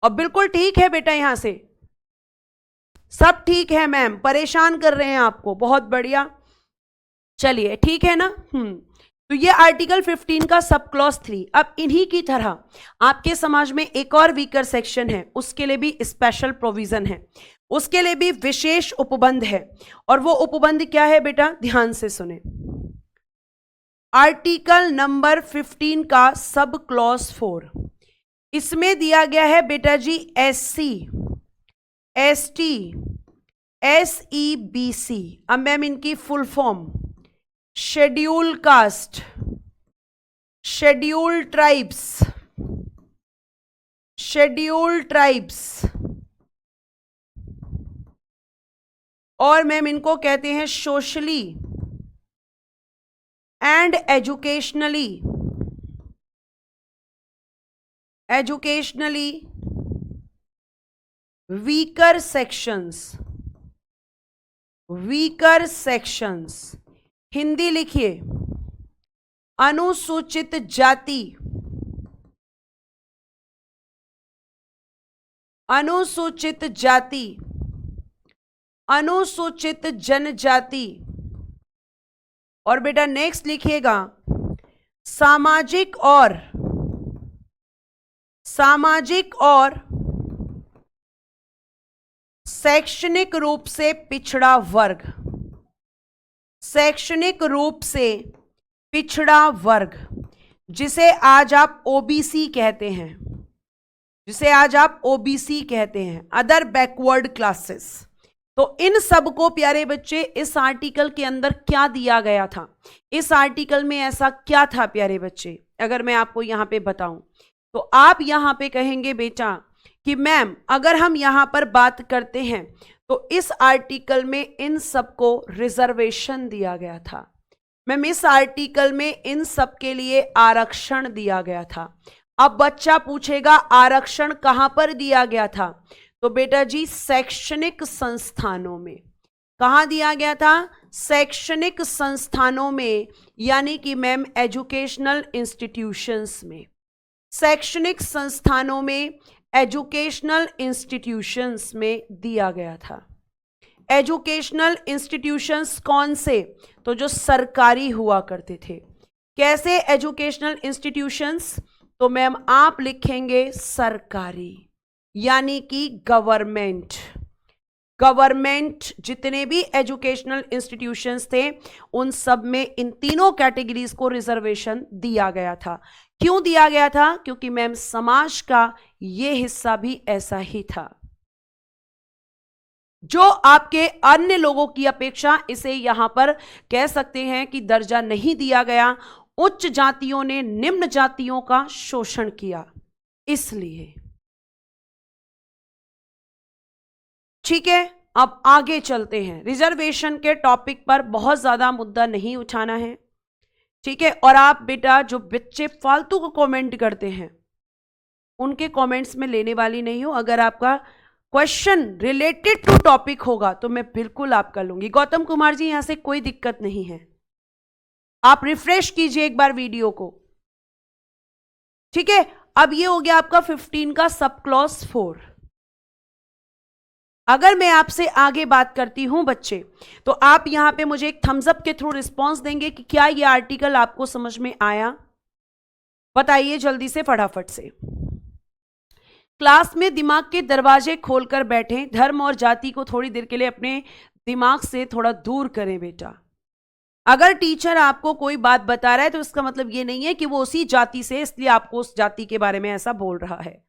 और बिल्कुल ठीक है बेटा, यहां से सब ठीक है। मैम परेशान कर रहे हैं आपको, बहुत बढ़िया, चलिए ठीक है ना। तो ये आर्टिकल 15 का सब क्लॉज 3। अब इन्हीं की तरह आपके समाज में एक और वीकर सेक्शन है, उसके लिए भी स्पेशल प्रोविजन है, उसके लिए भी विशेष उपबंध है। और वो उपबंध क्या है बेटा, ध्यान से सुने। आर्टिकल नंबर 15 का सब क्लॉज 4, इसमें दिया गया है बेटा जी SC ST SEBC। अब मैम इनकी full form, schedule caste, schedule tribes, schedule tribes, और मैम इनको कहते हैं socially and educationally weaker sections, weaker sections. Hindi लिखिए, अनुसूचित जाति, अनुसूचित जाति, अनुसूचित जनजाति। और बेटा नेक्स्ट लिखिएगा सामाजिक और शैक्षणिक रूप से पिछड़ा वर्ग, शैक्षणिक रूप से पिछड़ा वर्ग, जिसे आज आप OBC कहते हैं, जिसे आज आप OBC कहते हैं, अदर बैकवर्ड क्लासेस। तो इन सब को प्यारे बच्चे इस आर्टिकल के अंदर क्या दिया गया था, इस आर्टिकल में ऐसा क्या था प्यारे बच्चे, अगर मैं आपको यहां पे बताऊं तो आप यहां पे कहेंगे बेटा कि मैम अगर हम यहां पर बात करते हैं तो इस आर्टिकल में इन सबको रिजर्वेशन दिया गया था। मैम इस आर्टिकल में इन सब के लिए आरक्षण दिया गया था। अब बच्चा पूछेगा आरक्षण कहां पर दिया गया था, तो बेटा जी शैक्षणिक संस्थानों में। कहां दिया गया था? शैक्षणिक संस्थानों में, यानी कि मैम एजुकेशनल इंस्टीट्यूशंस में। शैक्षणिक संस्थानों में, एजुकेशनल इंस्टीट्यूशंस में दिया गया था। एजुकेशनल इंस्टीट्यूशंस कौन से? तो जो सरकारी हुआ करते थे। कैसे एजुकेशनल इंस्टीट्यूशंस? तो मैम आप लिखेंगे सरकारी, यानी कि गवर्नमेंट। गवर्नमेंट जितने भी एजुकेशनल इंस्टीट्यूशंस थे उन सब में इन तीनों कैटेगरीज को रिजर्वेशन दिया गया था। क्यों दिया गया था? क्योंकि मैम समाज का ये हिस्सा भी ऐसा ही था जो आपके अन्य लोगों की अपेक्षा, इसे यहां पर कह सकते हैं कि दर्जा नहीं दिया गया। उच्च जातियों ने निम्न जातियों का शोषण किया, इसलिए। ठीक है, अब आगे चलते हैं। रिजर्वेशन के टॉपिक पर बहुत ज्यादा मुद्दा नहीं उठाना है, ठीक है। और आप बेटा जो बच्चे फालतू को कमेंट करते हैं उनके कमेंट्स में लेने वाली नहीं हो। अगर आपका क्वेश्चन रिलेटेड टू टॉपिक होगा तो मैं बिल्कुल आपका लूंगी। गौतम कुमार जी, यहां से कोई दिक्कत नहीं है, आप रिफ्रेश कीजिए एक बार वीडियो को, ठीक है। अब ये हो गया आपका 15 का सब क्लॉज 4। अगर मैं आपसे आगे बात करती हूं बच्चे, तो आप यहां पे मुझे एक थम्स अप के थ्रू रिस्पांस देंगे कि क्या ये आर्टिकल आपको समझ में आया। बताइए जल्दी से, फटाफट से। क्लास में दिमाग के दरवाजे खोलकर बैठें, धर्म और जाति को थोड़ी देर के लिए अपने दिमाग से थोड़ा दूर करें बेटा। अगर टीचर आपको कोई बात बता रहा है तो इसका मतलब ये नहीं है कि वो उसी जाति से, इसलिए आपको उस जाति के बारे में ऐसा बोल रहा है,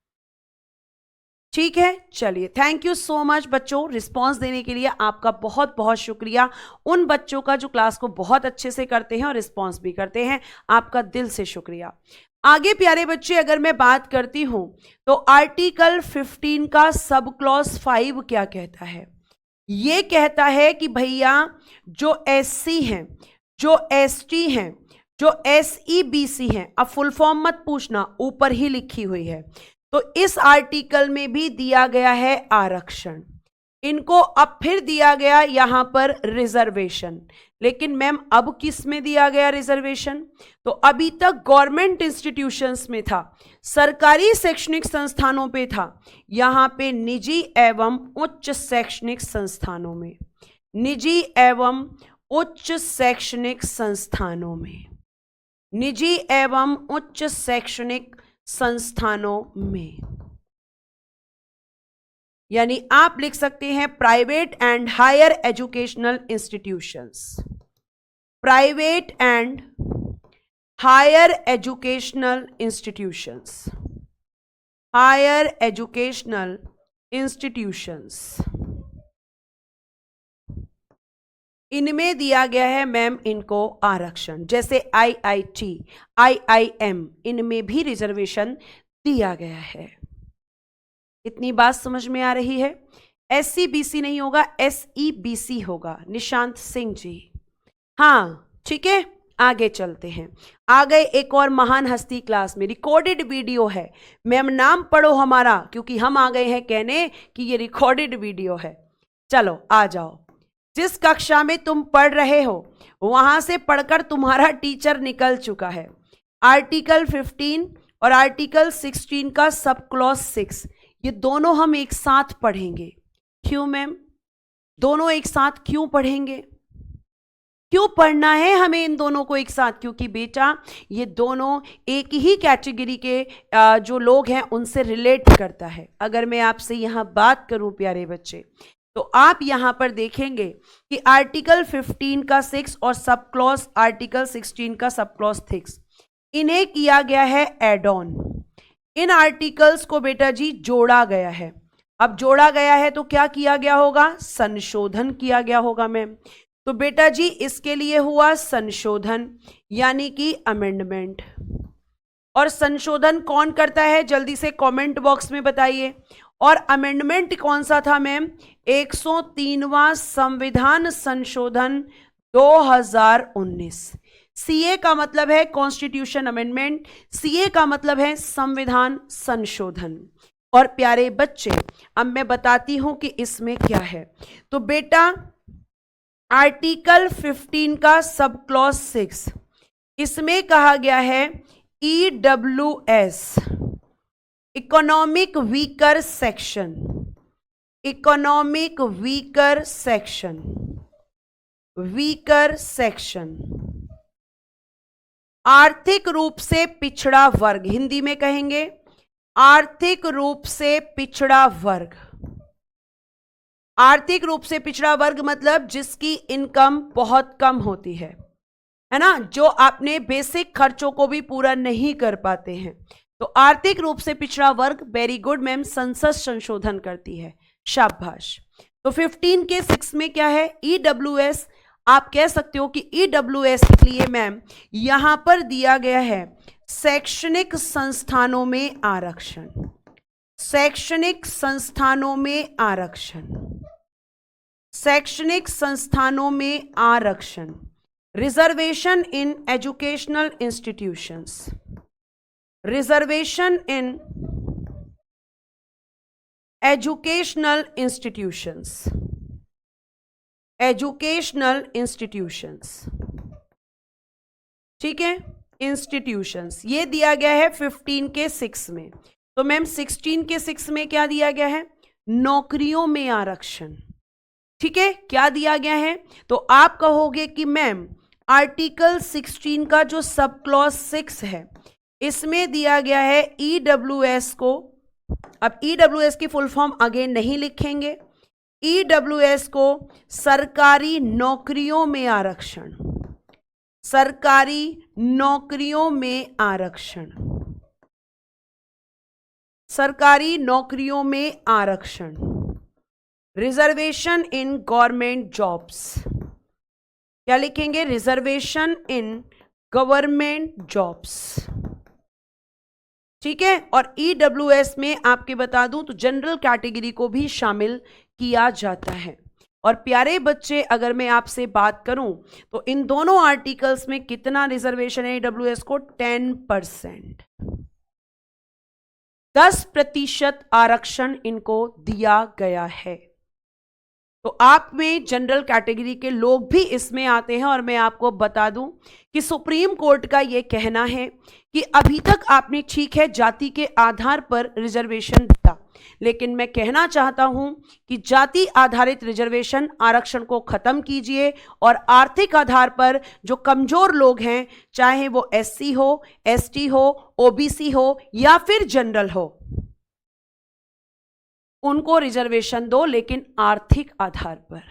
ठीक है। चलिए, थैंक यू सो मच बच्चों, रिस्पांस देने के लिए आपका बहुत बहुत शुक्रिया। उन बच्चों का जो क्लास को बहुत अच्छे से करते हैं और रिस्पांस भी करते हैं, आपका दिल से शुक्रिया। आगे प्यारे बच्चे अगर मैं बात करती हूं तो आर्टिकल 15 का सब क्लॉज 5 क्या कहता है? ये कहता है कि भैया जो एससी हैं, जो एसटी हैं, जो एसईबीसी हैं, अब फुल फॉर्म मत पूछना, ऊपर ही लिखी हुई है, तो इस आर्टिकल में भी दिया गया है आरक्षण। इनको अब फिर दिया गया यहां पर रिजर्वेशन। लेकिन मैम अब किस में दिया गया रिजर्वेशन? तो अभी तक गवर्नमेंट इंस्टीट्यूशंस में था, सरकारी शैक्षणिक संस्थानों पे था, यहां पे निजी एवं उच्च शैक्षणिक संस्थानों में, निजी एवं उच्च शैक्षणिक संस्थानों में, निजी एवं उच्च शैक्षणिक संस्थानों में, यानी आप लिख सकते हैं private and higher educational institutions, private and higher educational institutions, higher educational institutions, इनमें दिया गया है मैम इनको आरक्षण। जैसे आईआईटी, आईआईएम, इनमें भी रिजर्वेशन दिया गया है। इतनी बात समझ में आ रही है? एससीबीसी नहीं होगा, एसईबीसी होगा। निशांत सिंह जी, हाँ ठीक है। आगे चलते हैं। आ गए एक और महान हस्ती क्लास में, रिकॉर्डेड वीडियो है। मैम नाम पढ़ो हमारा, क्योंकि हम आ गए हैं कहने कि ये रिकॉर्डेड वीडियो है। चलो आ जाओ। जिस कक्षा में तुम पढ़ रहे हो वहां से पढ़कर तुम्हारा टीचर निकल चुका है। आर्टिकल 15 और आर्टिकल 16 का सब क्लॉज 6, ये दोनों हम एक साथ पढ़ेंगे। क्यों मैम? दोनों एक साथ क्यों पढ़ेंगे? क्यों पढ़ना है हमें इन दोनों को एक साथ? क्योंकि बेटा ये दोनों एक ही कैटेगरी के जो लोग हैं उनसे रिलेट करता है। अगर मैं आपसे यहां बात करूं प्यारे बच्चे, तो आप यहां पर देखेंगे कि आर्टिकल 15 का 6 और सब क्लॉज आर्टिकल 16 का सब क्लॉज 6, इन्हें किया गया है एड ऑन। इन आर्टिकल्स को बेटा जी जोड़ा गया है। अब जोड़ा गया है तो क्या किया गया होगा? संशोधन किया गया होगा मैम। तो बेटा जी इसके लिए हुआ संशोधन, यानी कि अमेंडमेंट। और संशोधन कौन करता है? जल्दी से कमेंट बॉक्स में बताइए। और अमेंडमेंट कौन सा था मैम? 103वां संविधान संशोधन 2019। सीए का मतलब है कॉन्स्टिट्यूशन अमेंडमेंट, सीए का मतलब है संविधान संशोधन। और प्यारे बच्चे अब मैं बताती हूं कि इसमें क्या है। तो बेटा आर्टिकल 15 का सब क्लॉज 6, इसमें कहा गया है EWS economic weaker section, economic weaker section, weaker section, आर्थिक रूप से पिछड़ा वर्ग, हिंदी में कहेंगे आर्थिक रूप से पिछड़ा वर्ग। आर्थिक रूप से पिछड़ा वर्ग मतलब जिसकी इनकम बहुत कम होती है ना, जो अपने बेसिक खर्चों को भी पूरा नहीं कर पाते हैं। तो आर्थिक रूप से पिछड़ा वर्ग, वेरी गुड मैम, संसद संशोधन करती है, शाबाश। तो 15 के 6 में क्या है, EWS। आप कह सकते हो कि EWS के लिए मैम यहां पर दिया गया है शैक्षणिक संस्थानों में आरक्षण, शैक्षणिक संस्थानों में आरक्षण, शैक्षणिक संस्थानों में आरक्षण, reservation in educational institutions, reservation in educational institutions, educational institutions, ठीक है, इंस्टीट्यूशंस, ये दिया गया है 15 के 6 में। तो मैम 16 के 6 में क्या दिया गया है, नौकरियों में आरक्षण, ठीक है, क्या दिया गया है। तो आप कहोगे कि मैम आर्टिकल 16 का जो सब क्लॉज 6 है इसमें दिया गया है EWS को, अब EWS की फुल फॉर्म अगेन नहीं लिखेंगे, EWS को सरकारी नौकरियों में आरक्षण, सरकारी नौकरियों में आरक्षण, सरकारी नौकरियों में आरक्षण, रिजर्वेशन इन गवर्नमेंट जॉब्स, क्या लिखेंगे, रिजर्वेशन इन गवर्नमेंट जॉब्स, ठीक है। और EWS में आपके बता दूं तो जनरल कैटेगरी को भी शामिल किया जाता है। और प्यारे बच्चे अगर मैं आपसे बात करूं तो इन दोनों आर्टिकल्स में कितना रिजर्वेशन है EWS को, 10%, 10% आरक्षण इनको दिया गया है। तो आप में जनरल कैटेगरी के लोग भी इसमें आते हैं। और मैं आपको बता दूं कि सुप्रीम कोर्ट का यह कहना है कि अभी तक आपने ठीक है जाति के आधार पर रिजर्वेशन दिया, लेकिन मैं कहना चाहता हूं कि जाति आधारित रिजर्वेशन आरक्षण को खत्म कीजिए और आर्थिक आधार पर जो कमजोर लोग हैं, चाहे वो SC हो, ST हो, OBC हो या फिर जनरल हो, उनको रिजर्वेशन दो, लेकिन आर्थिक आधार पर,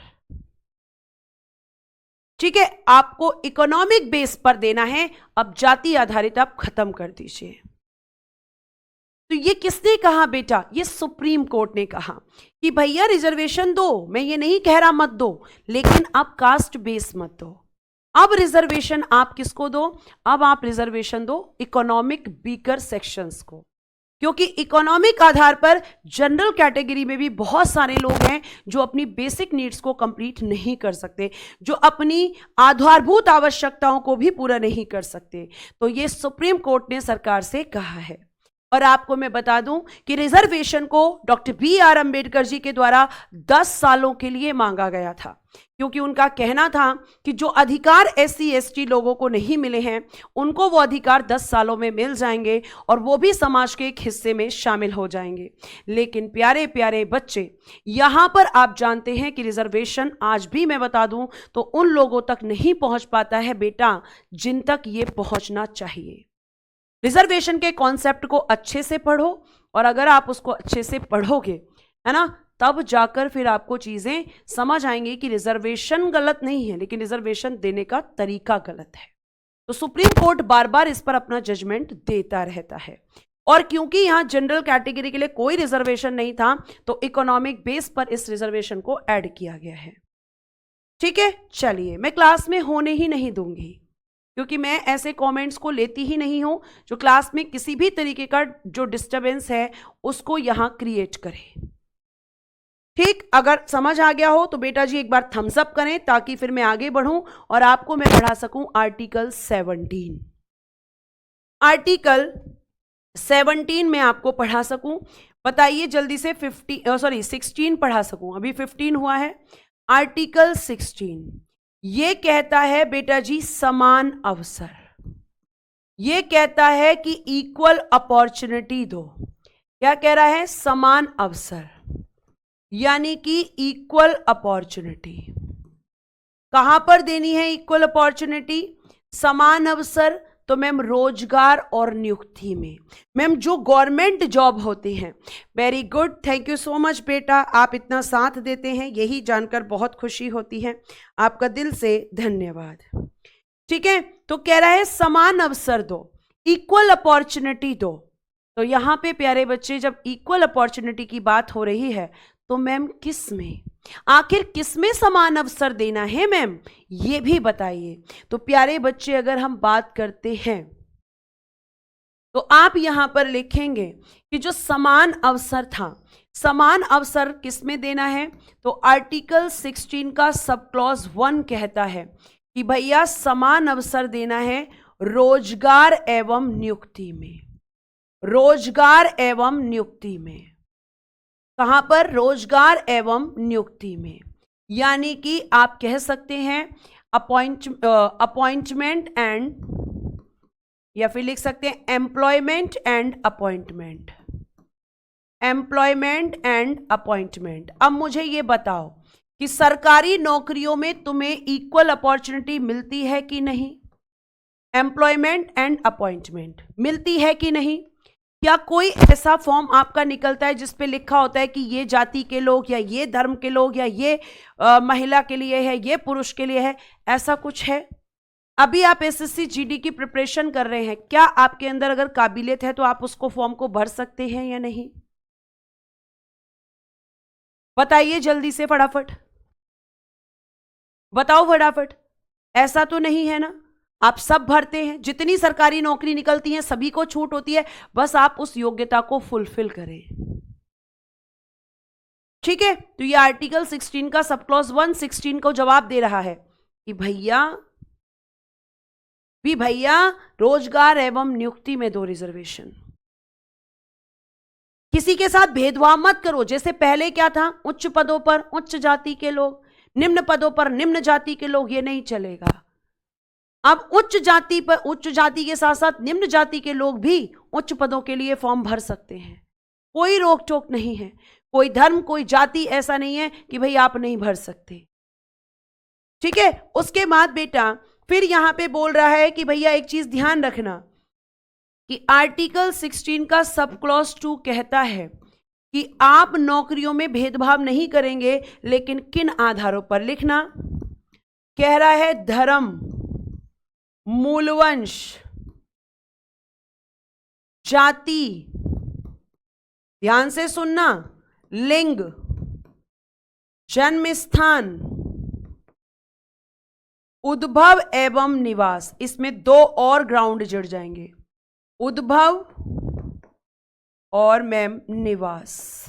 ठीक है। आपको इकोनॉमिक बेस पर देना है, अब जाति आधारित आप खत्म कर दीजिए। तो ये किसने कहा बेटा, ये सुप्रीम कोर्ट ने कहा कि भैया रिजर्वेशन दो, मैं ये नहीं कह रहा मत दो, लेकिन अब कास्ट बेस मत दो। अब रिजर्वेशन आप किसको दो, अब आप रिजर्वेशन दो इकोनॉमिक वीकर सेक्शंस को, क्योंकि इकोनॉमिक आधार पर जनरल कैटेगरी में भी बहुत सारे लोग हैं जो अपनी बेसिक नीड्स को कंप्लीट नहीं कर सकते, जो अपनी आधारभूत आवश्यकताओं को भी पूरा नहीं कर सकते। तो ये सुप्रीम कोर्ट ने सरकार से कहा है। और आपको मैं बता दूं कि रिजर्वेशन को डॉक्टर BR अंबेडकर जी के द्वारा 10 सालों के लिए मांगा गया था, क्योंकि उनका कहना था कि जो अधिकार SC ST लोगों को नहीं मिले हैं उनको वो अधिकार 10 सालों में मिल जाएंगे और वो भी समाज के एक हिस्से में शामिल हो जाएंगे। लेकिन प्यारे प्यारे बच्चे, यहां पर आप जानते हैं कि रिजर्वेशन आज भी मैं बता दूं तो उन लोगों तक नहीं पहुंच पाता है बेटा जिन तक ये पहुंचना चाहिए। रिजर्वेशन के कॉन्सेप्ट को अच्छे से पढ़ो, और अगर आप उसको अच्छे से पढ़ोगे, है ना, तब जाकर फिर आपको चीजें समझ आएंगी कि रिजर्वेशन गलत नहीं है, लेकिन रिजर्वेशन देने का तरीका गलत है। तो सुप्रीम कोर्ट बार बार इस पर अपना जजमेंट देता रहता है। और क्योंकि यहां जनरल कैटेगरी के लिए कोई रिजर्वेशन नहीं था, तो इकोनॉमिक बेस पर इस रिजर्वेशन को ऐड किया गया है। ठीक है, चलिए, मैं क्लास में होने ही नहीं दूंगी, क्योंकि मैं ऐसे कमेंट्स को लेती ही नहीं हूं जो क्लास में किसी भी तरीके का जो डिस्टरबेंस है उसको यहां क्रिएट करे। ठीक, अगर समझ आ गया हो तो बेटा जी एक बार थम्स अप करें ताकि फिर मैं आगे बढ़ूं और आपको मैं पढ़ा सकूं आर्टिकल 17। आर्टिकल 17 में आपको पढ़ा सकूं, बताइए जल्दी से। 16 पढ़ा सकूं, अभी 15 हुआ है। आर्टिकल 16 ये कहता है बेटा जी समान अवसर, ये कहता है कि इक्वल अपॉर्चुनिटी दो। क्या कह रहा है? समान अवसर, यानी कि इक्वल अपॉर्चुनिटी। कहां पर देनी है इक्वल अपॉर्चुनिटी? समान अवसर तो मैम रोजगार और नियुक्ति में। मैम जो गवर्नमेंट जॉब होती हैं, very good, thank you so much बेटा, आप इतना साथ देते हैं, यही जानकर बहुत खुशी होती है, आपका दिल से धन्यवाद। ठीक है, तो कह रहा है समान अवसर दो, इक्वल अपॉर्चुनिटी दो। तो यहां पे प्यारे बच्चे जब इक्वल अपॉर्चुनिटी की बात हो रही है तो मैम किस में, आखिर किस में समान अवसर देना है मैम, ये भी बताइए। तो प्यारे बच्चे अगर हम बात करते हैं तो आप यहां पर लिखेंगे कि जो समान अवसर था, समान अवसर किस में देना है? तो आर्टिकल 16 का सब क्लॉज 1 कहता है कि भैया समान अवसर देना है रोजगार एवं नियुक्ति में। रोजगार एवं नियुक्ति में, कहां पर? रोजगार एवं नियुक्ति में, यानी कि आप कह सकते हैं अपॉइंटमेंट एंड, या फिर लिख सकते हैं employment and appointment. Employment and appointment. अब मुझे ये बताओ कि सरकारी नौकरियों में तुम्हें इक्वल अपॉर्चुनिटी मिलती है कि नहीं? एम्प्लॉयमेंट एंड अपॉइंटमेंट मिलती है कि नहीं? क्या कोई ऐसा फॉर्म आपका निकलता है जिसपे लिखा होता है कि ये जाति के लोग या ये धर्म के लोग या ये महिला के लिए है, ये पुरुष के लिए है, ऐसा कुछ है? अभी आप एसएससी जीडी की प्रिपरेशन कर रहे हैं, क्या आपके अंदर अगर काबिलियत है तो आप उसको फॉर्म को भर सकते हैं या नहीं? बताइए जल्दी से, फटाफट बताओ, फटाफट। ऐसा तो नहीं है ना, आप सब भरते हैं, जितनी सरकारी नौकरी निकलती है सभी को छूट होती है, बस आप उस योग्यता को फुलफिल करें। ठीक है, तो ये आर्टिकल 16 का सब क्लॉज 1 16 को जवाब दे रहा है कि भैया रोजगार एवं नियुक्ति में दो रिजर्वेशन। किसी के साथ भेदभाव मत करो। जैसे पहले क्या था, उच्च पदों पर उच्च जाति के लोग, निम्न पदों पर निम्न जाति के लोग, ये नहीं चलेगा। अब उच्च जाति पर, उच्च जाति के साथ साथ निम्न जाति के लोग भी उच्च पदों के लिए फॉर्म भर सकते हैं, कोई रोक टोक नहीं है। कोई धर्म कोई जाति ऐसा नहीं है कि भाई आप नहीं भर सकते। ठीक है, उसके बाद बेटा फिर यहां पे बोल रहा है कि भैया एक चीज ध्यान रखना कि आर्टिकल 16 का सब क्लॉज 2 कहता है कि आप नौकरियों में भेदभाव नहीं करेंगे, लेकिन किन आधारों पर? लिखना, कह रहा है धर्म, मूलवंश, जाति, ध्यान से सुनना, लिंग, जन्म स्थान, उद्भव एवं निवास। इसमें 2 और ग्राउंड जुड़ जाएंगे, उद्भव और मैम निवास,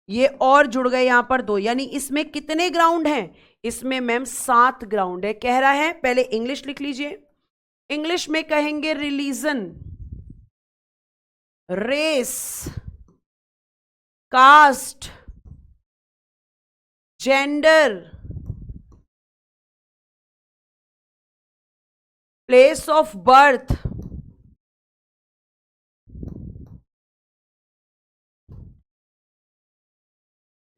ये और जुड़ गए यहां पर 2, यानी इसमें कितने ग्राउंड हैं? इसमें मैम 7 ग्राउंड है। कह रहा है, पहले इंग्लिश लिख लीजिए, इंग्लिश में कहेंगे religion, race, caste, gender, place of birth,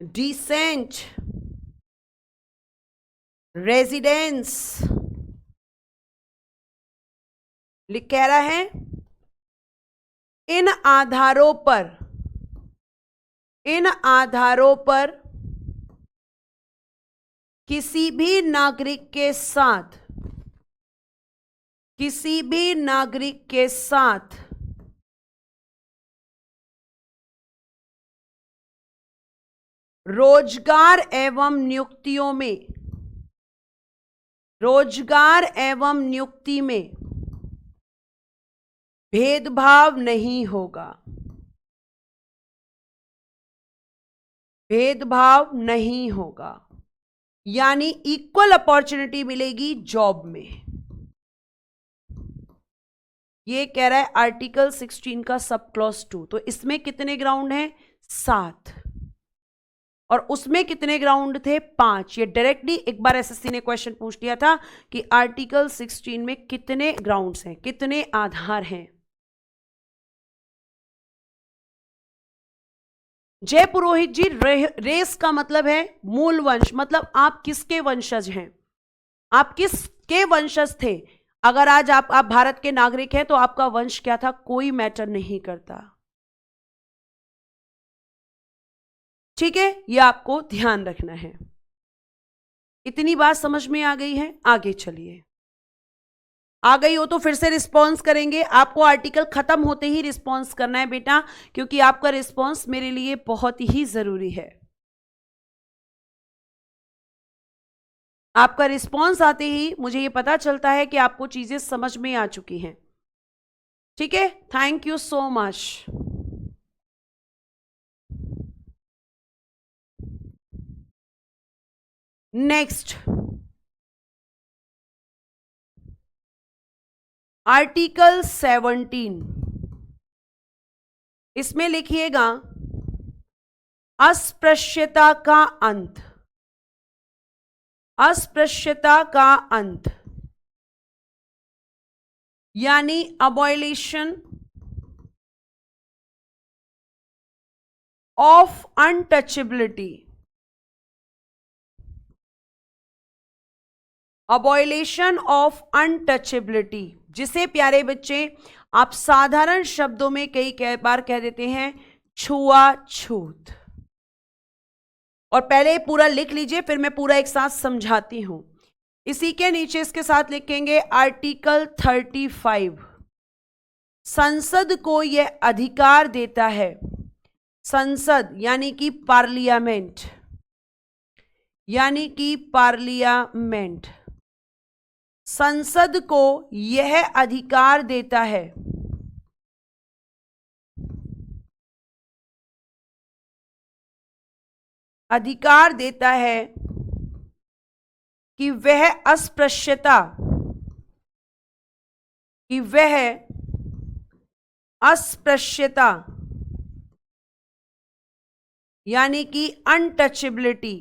descent, residence. लिख कह रहा है इन आधारों पर किसी भी नागरिक के साथ रोजगार एवं नियुक्ति में भेदभाव नहीं होगा। भेदभाव नहीं होगा, यानी इक्वल अपॉर्चुनिटी मिलेगी जॉब में। ये कह रहा है आर्टिकल 16 का सब क्लॉज 2। तो इसमें कितने ग्राउंड हैं? 7। और उसमें कितने ग्राउंड थे? 5। ये डायरेक्टली एक बार एसएससी ने क्वेश्चन पूछ लिया था कि आर्टिकल 16 में कितने ग्राउंड्स हैं, कितने आधार हैं। जय पुरोहित जी, रेस का मतलब है मूल वंश, मतलब आप किसके वंशज हैं, आप किसके वंशज थे। अगर आज आप भारत के नागरिक हैं तो आपका वंश क्या था, कोई मैटर नहीं करता। ठीक है, यह आपको ध्यान रखना है। इतनी बात समझ में आ गई है? आगे चलिए। आ गई हो तो फिर से रिस्पॉन्स करेंगे। आपको आर्टिकल खत्म होते ही रिस्पॉन्स करना है बेटा, क्योंकि आपका रिस्पॉन्स मेरे लिए बहुत ही जरूरी है। आपका रिस्पॉन्स आते ही मुझे ये पता चलता है कि आपको चीजें समझ में आ चुकी हैं। ठीक है, thank you so much. Next, article 17, इसमें लिखिएगा अस्पृश्यता का अंत। अस्पृश्यता का अंत यानी abolition of untouchability. Abolition of untouchability, जिसे प्यारे बच्चे आप साधारण शब्दों में कई बार कह देते हैं छुआछूत। और पहले पूरा लिख लीजिए, फिर मैं पूरा एक साथ समझाती हूं। इसी के नीचे इसके साथ लिखेंगे आर्टिकल 35, संसद को यह अधिकार देता है, संसद यानी कि पार्लियामेंट, यानी कि पार्लियामेंट संसद को यह अधिकार देता है कि वह अस्पृश्यता यानी कि अनटचेबिलिटी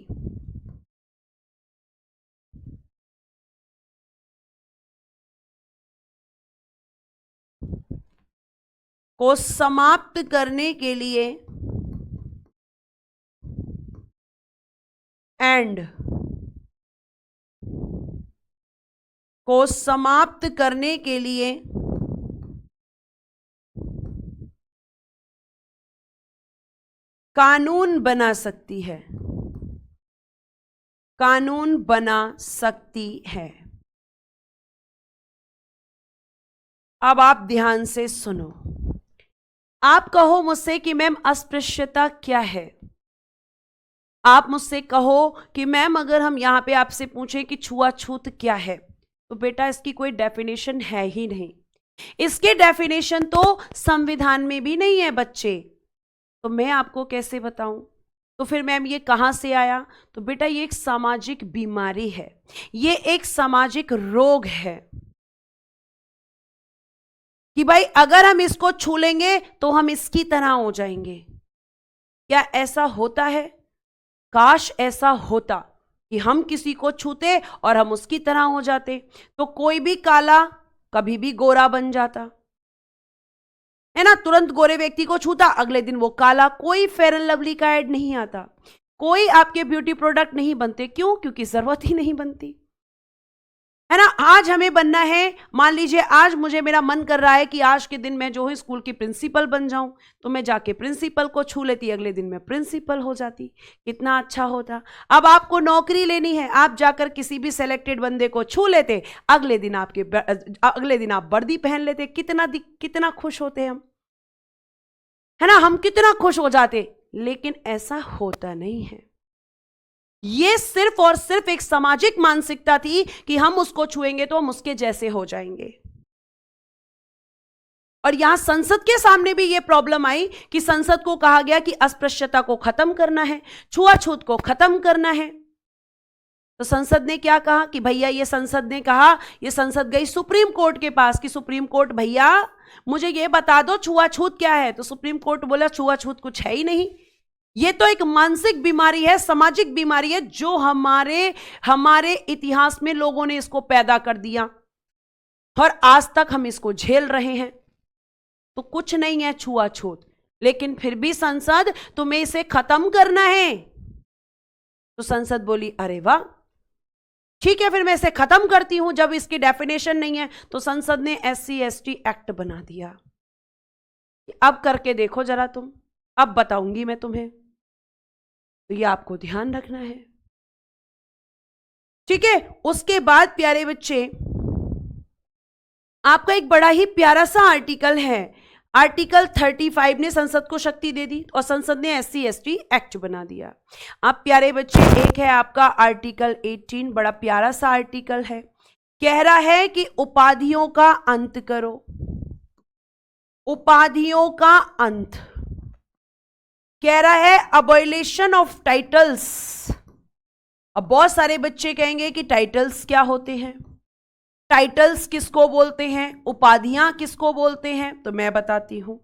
को समाप्त करने के लिए कानून बना सकती है, कानून बना सकती है। अब आप ध्यान से सुनो। आप कहो मुझसे कि मैम अस्पृश्यता क्या है, आप मुझसे कहो कि मैम अगर हम यहां पे आपसे पूछें कि छुआछूत क्या है, तो बेटा इसकी कोई डेफिनेशन है ही नहीं। इसके डेफिनेशन तो संविधान में भी नहीं है बच्चे, तो मैं आपको कैसे बताऊं। तो फिर मैम ये कहां से आया, तो बेटा ये एक सामाजिक बीमारी है, ये एक सामाजिक रोग है कि भाई अगर हम इसको छू लेंगे तो हम इसकी तरह हो जाएंगे। क्या ऐसा होता है? काश ऐसा होता कि हम किसी को छूते और हम उसकी तरह हो जाते, तो कोई भी काला कभी भी गोरा बन जाता है ना। तुरंत गोरे व्यक्ति को छूता, अगले दिन वो काला। कोई फेयर एंड लवली का ऐड नहीं आता, कोई आपके ब्यूटी प्रोडक्ट नहीं बनते। क्यों? क्योंकि जरूरत ही नहीं बनती है ना। आज हमें बनना है, मान लीजिए आज मुझे मेरा मन कर रहा है कि आज के दिन मैं जो है स्कूल की प्रिंसिपल बन जाऊं, तो मैं जाके प्रिंसिपल को छू लेती, अगले दिन मैं प्रिंसिपल हो जाती, कितना अच्छा होता। अब आपको नौकरी लेनी है, आप जाकर किसी भी सेलेक्टेड बंदे को छू लेते, अगले दिन आप वर्दी पहन लेते, कितना खुश होते हम, है ना, हम कितना खुश हो जाते। लेकिन ऐसा होता नहीं है। ये सिर्फ और सिर्फ एक सामाजिक मानसिकता थी कि हम उसको छुएंगे तो हम उसके जैसे हो जाएंगे। और यहां संसद के सामने भी यह प्रॉब्लम आई कि संसद को कहा गया कि अस्पृश्यता को खत्म करना है, छुआछूत को खत्म करना है। तो संसद ने क्या कहा कि भैया, ये संसद ने कहा, ये संसद गई सुप्रीम कोर्ट के पास कि सुप्रीम कोर्ट भैया मुझे ये बता दो छुआछूत क्या है। तो सुप्रीम कोर्ट बोला छुआछूत कुछ है ही नहीं, ये तो एक मानसिक बीमारी है, सामाजिक बीमारी है, जो हमारे इतिहास में लोगों ने इसको पैदा कर दिया और आज तक हम इसको झेल रहे हैं। तो कुछ नहीं है छुआछूत, लेकिन फिर भी संसद तुम्हें इसे खत्म करना है। तो संसद बोली अरे वाह, ठीक है, फिर मैं इसे खत्म करती हूं। जब इसकी डेफिनेशन नहीं है तो संसद ने SC/ST एक्ट बना दिया। अब करके देखो जरा तुम, अब बताऊंगी मैं तुम्हें। तो ये आपको ध्यान रखना है, ठीक है। उसके बाद प्यारे बच्चे, आपका एक बड़ा ही प्यारा सा आर्टिकल है, आर्टिकल 35 ने संसद को शक्ति दे दी और संसद ने SC/ST एक्ट बना दिया। आप प्यारे बच्चे, एक है आपका आर्टिकल 18, बड़ा प्यारा सा आर्टिकल है, कह रहा है कि उपाधियों का अंत करो, उपाधियों का अंत, कह रहा है अबॉलिशन ऑफ टाइटल्स। अब बहुत सारे बच्चे कहेंगे कि टाइटल्स क्या होते हैं, टाइटल्स किसको बोलते हैं, उपाधियां किसको बोलते हैं। तो मैं बताती हूं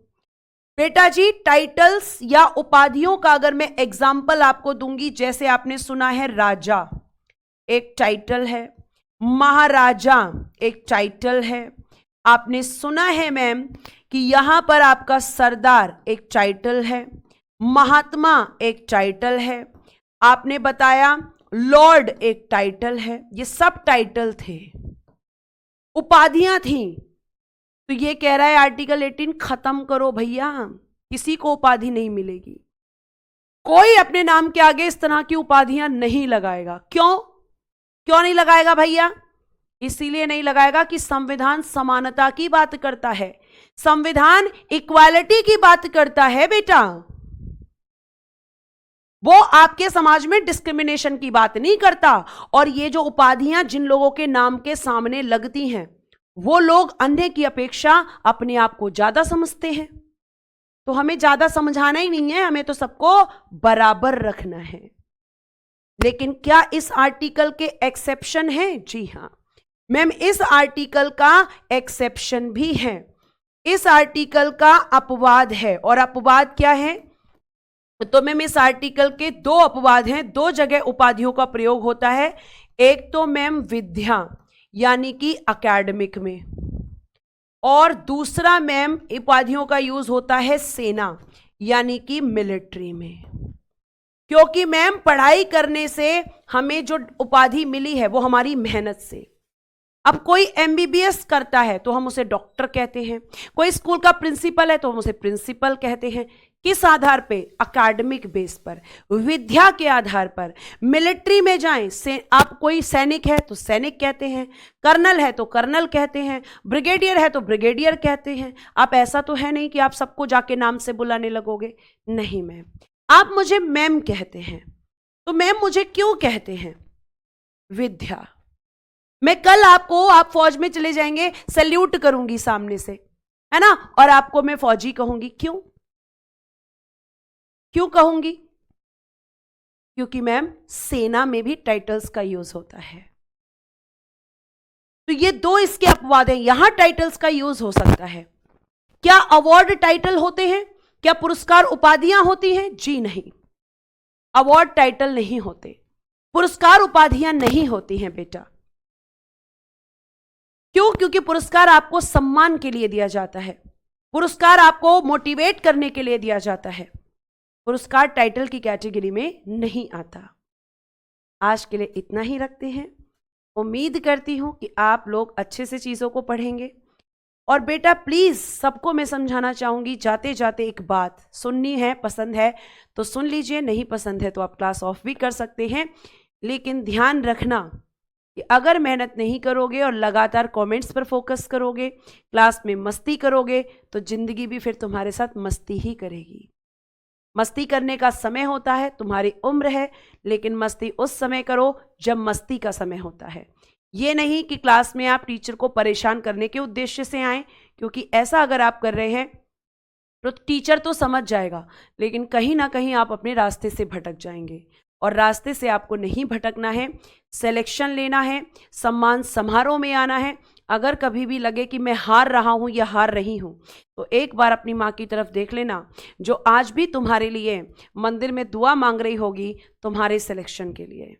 बेटा जी, टाइटल्स या उपाधियों का अगर मैं एग्जाम्पल आपको दूंगी, जैसे आपने सुना है राजा एक टाइटल है, महाराजा एक टाइटल है, आपने सुना है मैम कि यहां पर आपका सरदार एक टाइटल है, महात्मा एक टाइटल है, आपने बताया लॉर्ड एक टाइटल है, ये सब टाइटल थे, उपाधियां थी। तो ये कह रहा है आर्टिकल 18 खत्म करो भैया, किसी को उपाधि नहीं मिलेगी, कोई अपने नाम के आगे इस तरह की उपाधियां नहीं लगाएगा। क्यों नहीं लगाएगा भैया? इसीलिए नहीं लगाएगा कि संविधान समानता की बात करता है, संविधान इक्वालिटी की बात करता है बेटा। वो आपके समाज में डिस्क्रिमिनेशन की बात नहीं करता। और ये जो उपाधियां जिन लोगों के नाम के सामने लगती हैं, वो लोग अन्य की अपेक्षा अपने आप को ज्यादा समझते हैं। तो हमें ज्यादा समझाना ही नहीं है, हमें तो सबको बराबर रखना है। लेकिन क्या इस आर्टिकल के एक्सेप्शन है? जी हां मैम, इस आर्टिकल का एक्सेप्शन भी है, इस आर्टिकल का अपवाद है। और अपवाद क्या है? तो मैम इस आर्टिकल के दो अपवाद हैं, दो जगह उपाधियों का प्रयोग होता है। एक तो मैम विद्या यानी कि अकेडमिक में, और दूसरा मैम उपाधियों का यूज होता है सेना यानी कि मिलिट्री में। क्योंकि मैम पढ़ाई करने से हमें जो उपाधि मिली है वो हमारी मेहनत से। अब कोई MBBS करता है तो हम उसे डॉक्टर कहते हैं, कोई स्कूल का प्रिंसिपल है तो हम उसे प्रिंसिपल कहते हैं। किस आधार पे? अकेडमिक बेस पर, विद्या के आधार पर। मिलिट्री में जाएं, आप कोई सैनिक है तो सैनिक कहते हैं, कर्नल है तो कर्नल कहते हैं, ब्रिगेडियर है तो ब्रिगेडियर कहते हैं। आप ऐसा तो है नहीं कि आप सबको जाके नाम से बुलाने लगोगे, नहीं मैम। आप मुझे मैम कहते हैं तो मैम मुझे क्यों कहते हैं? विद्या। मैं कल आपको, आप फौज में चले जाएंगे, सैल्यूट करूंगी सामने से, है ना, और आपको मैं फौजी कहूंगी। क्यों कहूंगी? क्योंकि मैम सेना में भी टाइटल्स का यूज होता है। तो ये दो इसके अपवाद हैं, यहां टाइटल्स का यूज हो सकता है। क्या अवार्ड टाइटल होते हैं? क्या पुरस्कार उपाधियां होती हैं? जी नहीं, अवार्ड टाइटल नहीं होते, पुरस्कार उपाधियां नहीं होती हैं बेटा। क्यों? क्योंकि पुरस्कार आपको सम्मान के लिए दिया जाता है, पुरस्कार आपको मोटिवेट करने के लिए दिया जाता है, पुरस्कार टाइटल की कैटेगरी में नहीं आता। आज के लिए इतना ही रखते हैं। उम्मीद करती हूं कि आप लोग अच्छे से चीजों को पढ़ेंगे। और बेटा प्लीज सबको मैं समझाना चाहूंगी, जाते जाते एक बात, सुननी है, पसंद है तो सुन लीजिए, नहीं पसंद है तो आप क्लास ऑफ भी कर सकते हैं। लेकिन ध्यान रखना कि अगर मेहनत नहीं करोगे और लगातार कमेंट्स पर फोकस करोगे, क्लास में मस्ती करोगे, तो जिंदगी भी फिर तुम्हारे साथ मस्ती ही करेगी। मस्ती करने का समय होता है, तुम्हारी उम्र है, लेकिन मस्ती उस समय करो जब मस्ती का समय होता है। ये नहीं कि क्लास में आप टीचर को परेशान करने के उद्देश्य से आए, क्योंकि ऐसा अगर आप कर रहे हैं तो टीचर तो समझ जाएगा, लेकिन कहीं ना कहीं आप अपने रास्ते से भटक जाएंगे। और रास्ते से आपको नहीं भटकना है, सिलेक्शन लेना है, सम्मान समारोह में आना है। अगर कभी भी लगे कि मैं हार रहा हूं या हार रही हूं, तो एक बार अपनी माँ की तरफ देख लेना, जो आज भी तुम्हारे लिए मंदिर में दुआ मांग रही होगी तुम्हारे सिलेक्शन के लिए।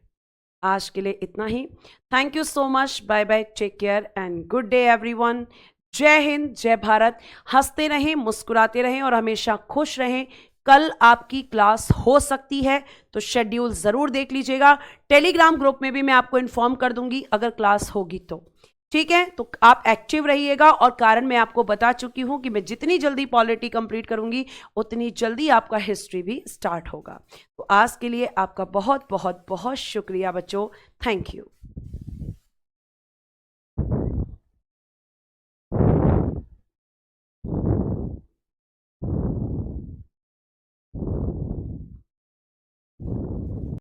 आज के लिए इतना ही। Thank you so much, bye bye, take care and good day everyone. जय हिंद, जय भारत। हंसते रहें, मुस्कुराते रहें और हमेशा खुश रहें। कल आपकी क्लास हो सकती है तो शेड्यूल जरूर देख लीजिएगा। टेलीग्राम ग्रुप में भी मैं आपको इन्फॉर्म कर दूंगी अगर क्लास होगी तो, ठीक है। तो आप एक्टिव रहिएगा। और कारण मैं आपको बता चुकी हूं कि मैं जितनी जल्दी पॉलिटी कंप्लीट करूंगी उतनी जल्दी आपका हिस्ट्री भी स्टार्ट होगा। तो आज के लिए आपका बहुत बहुत बहुत शुक्रिया बच्चों। Thank you.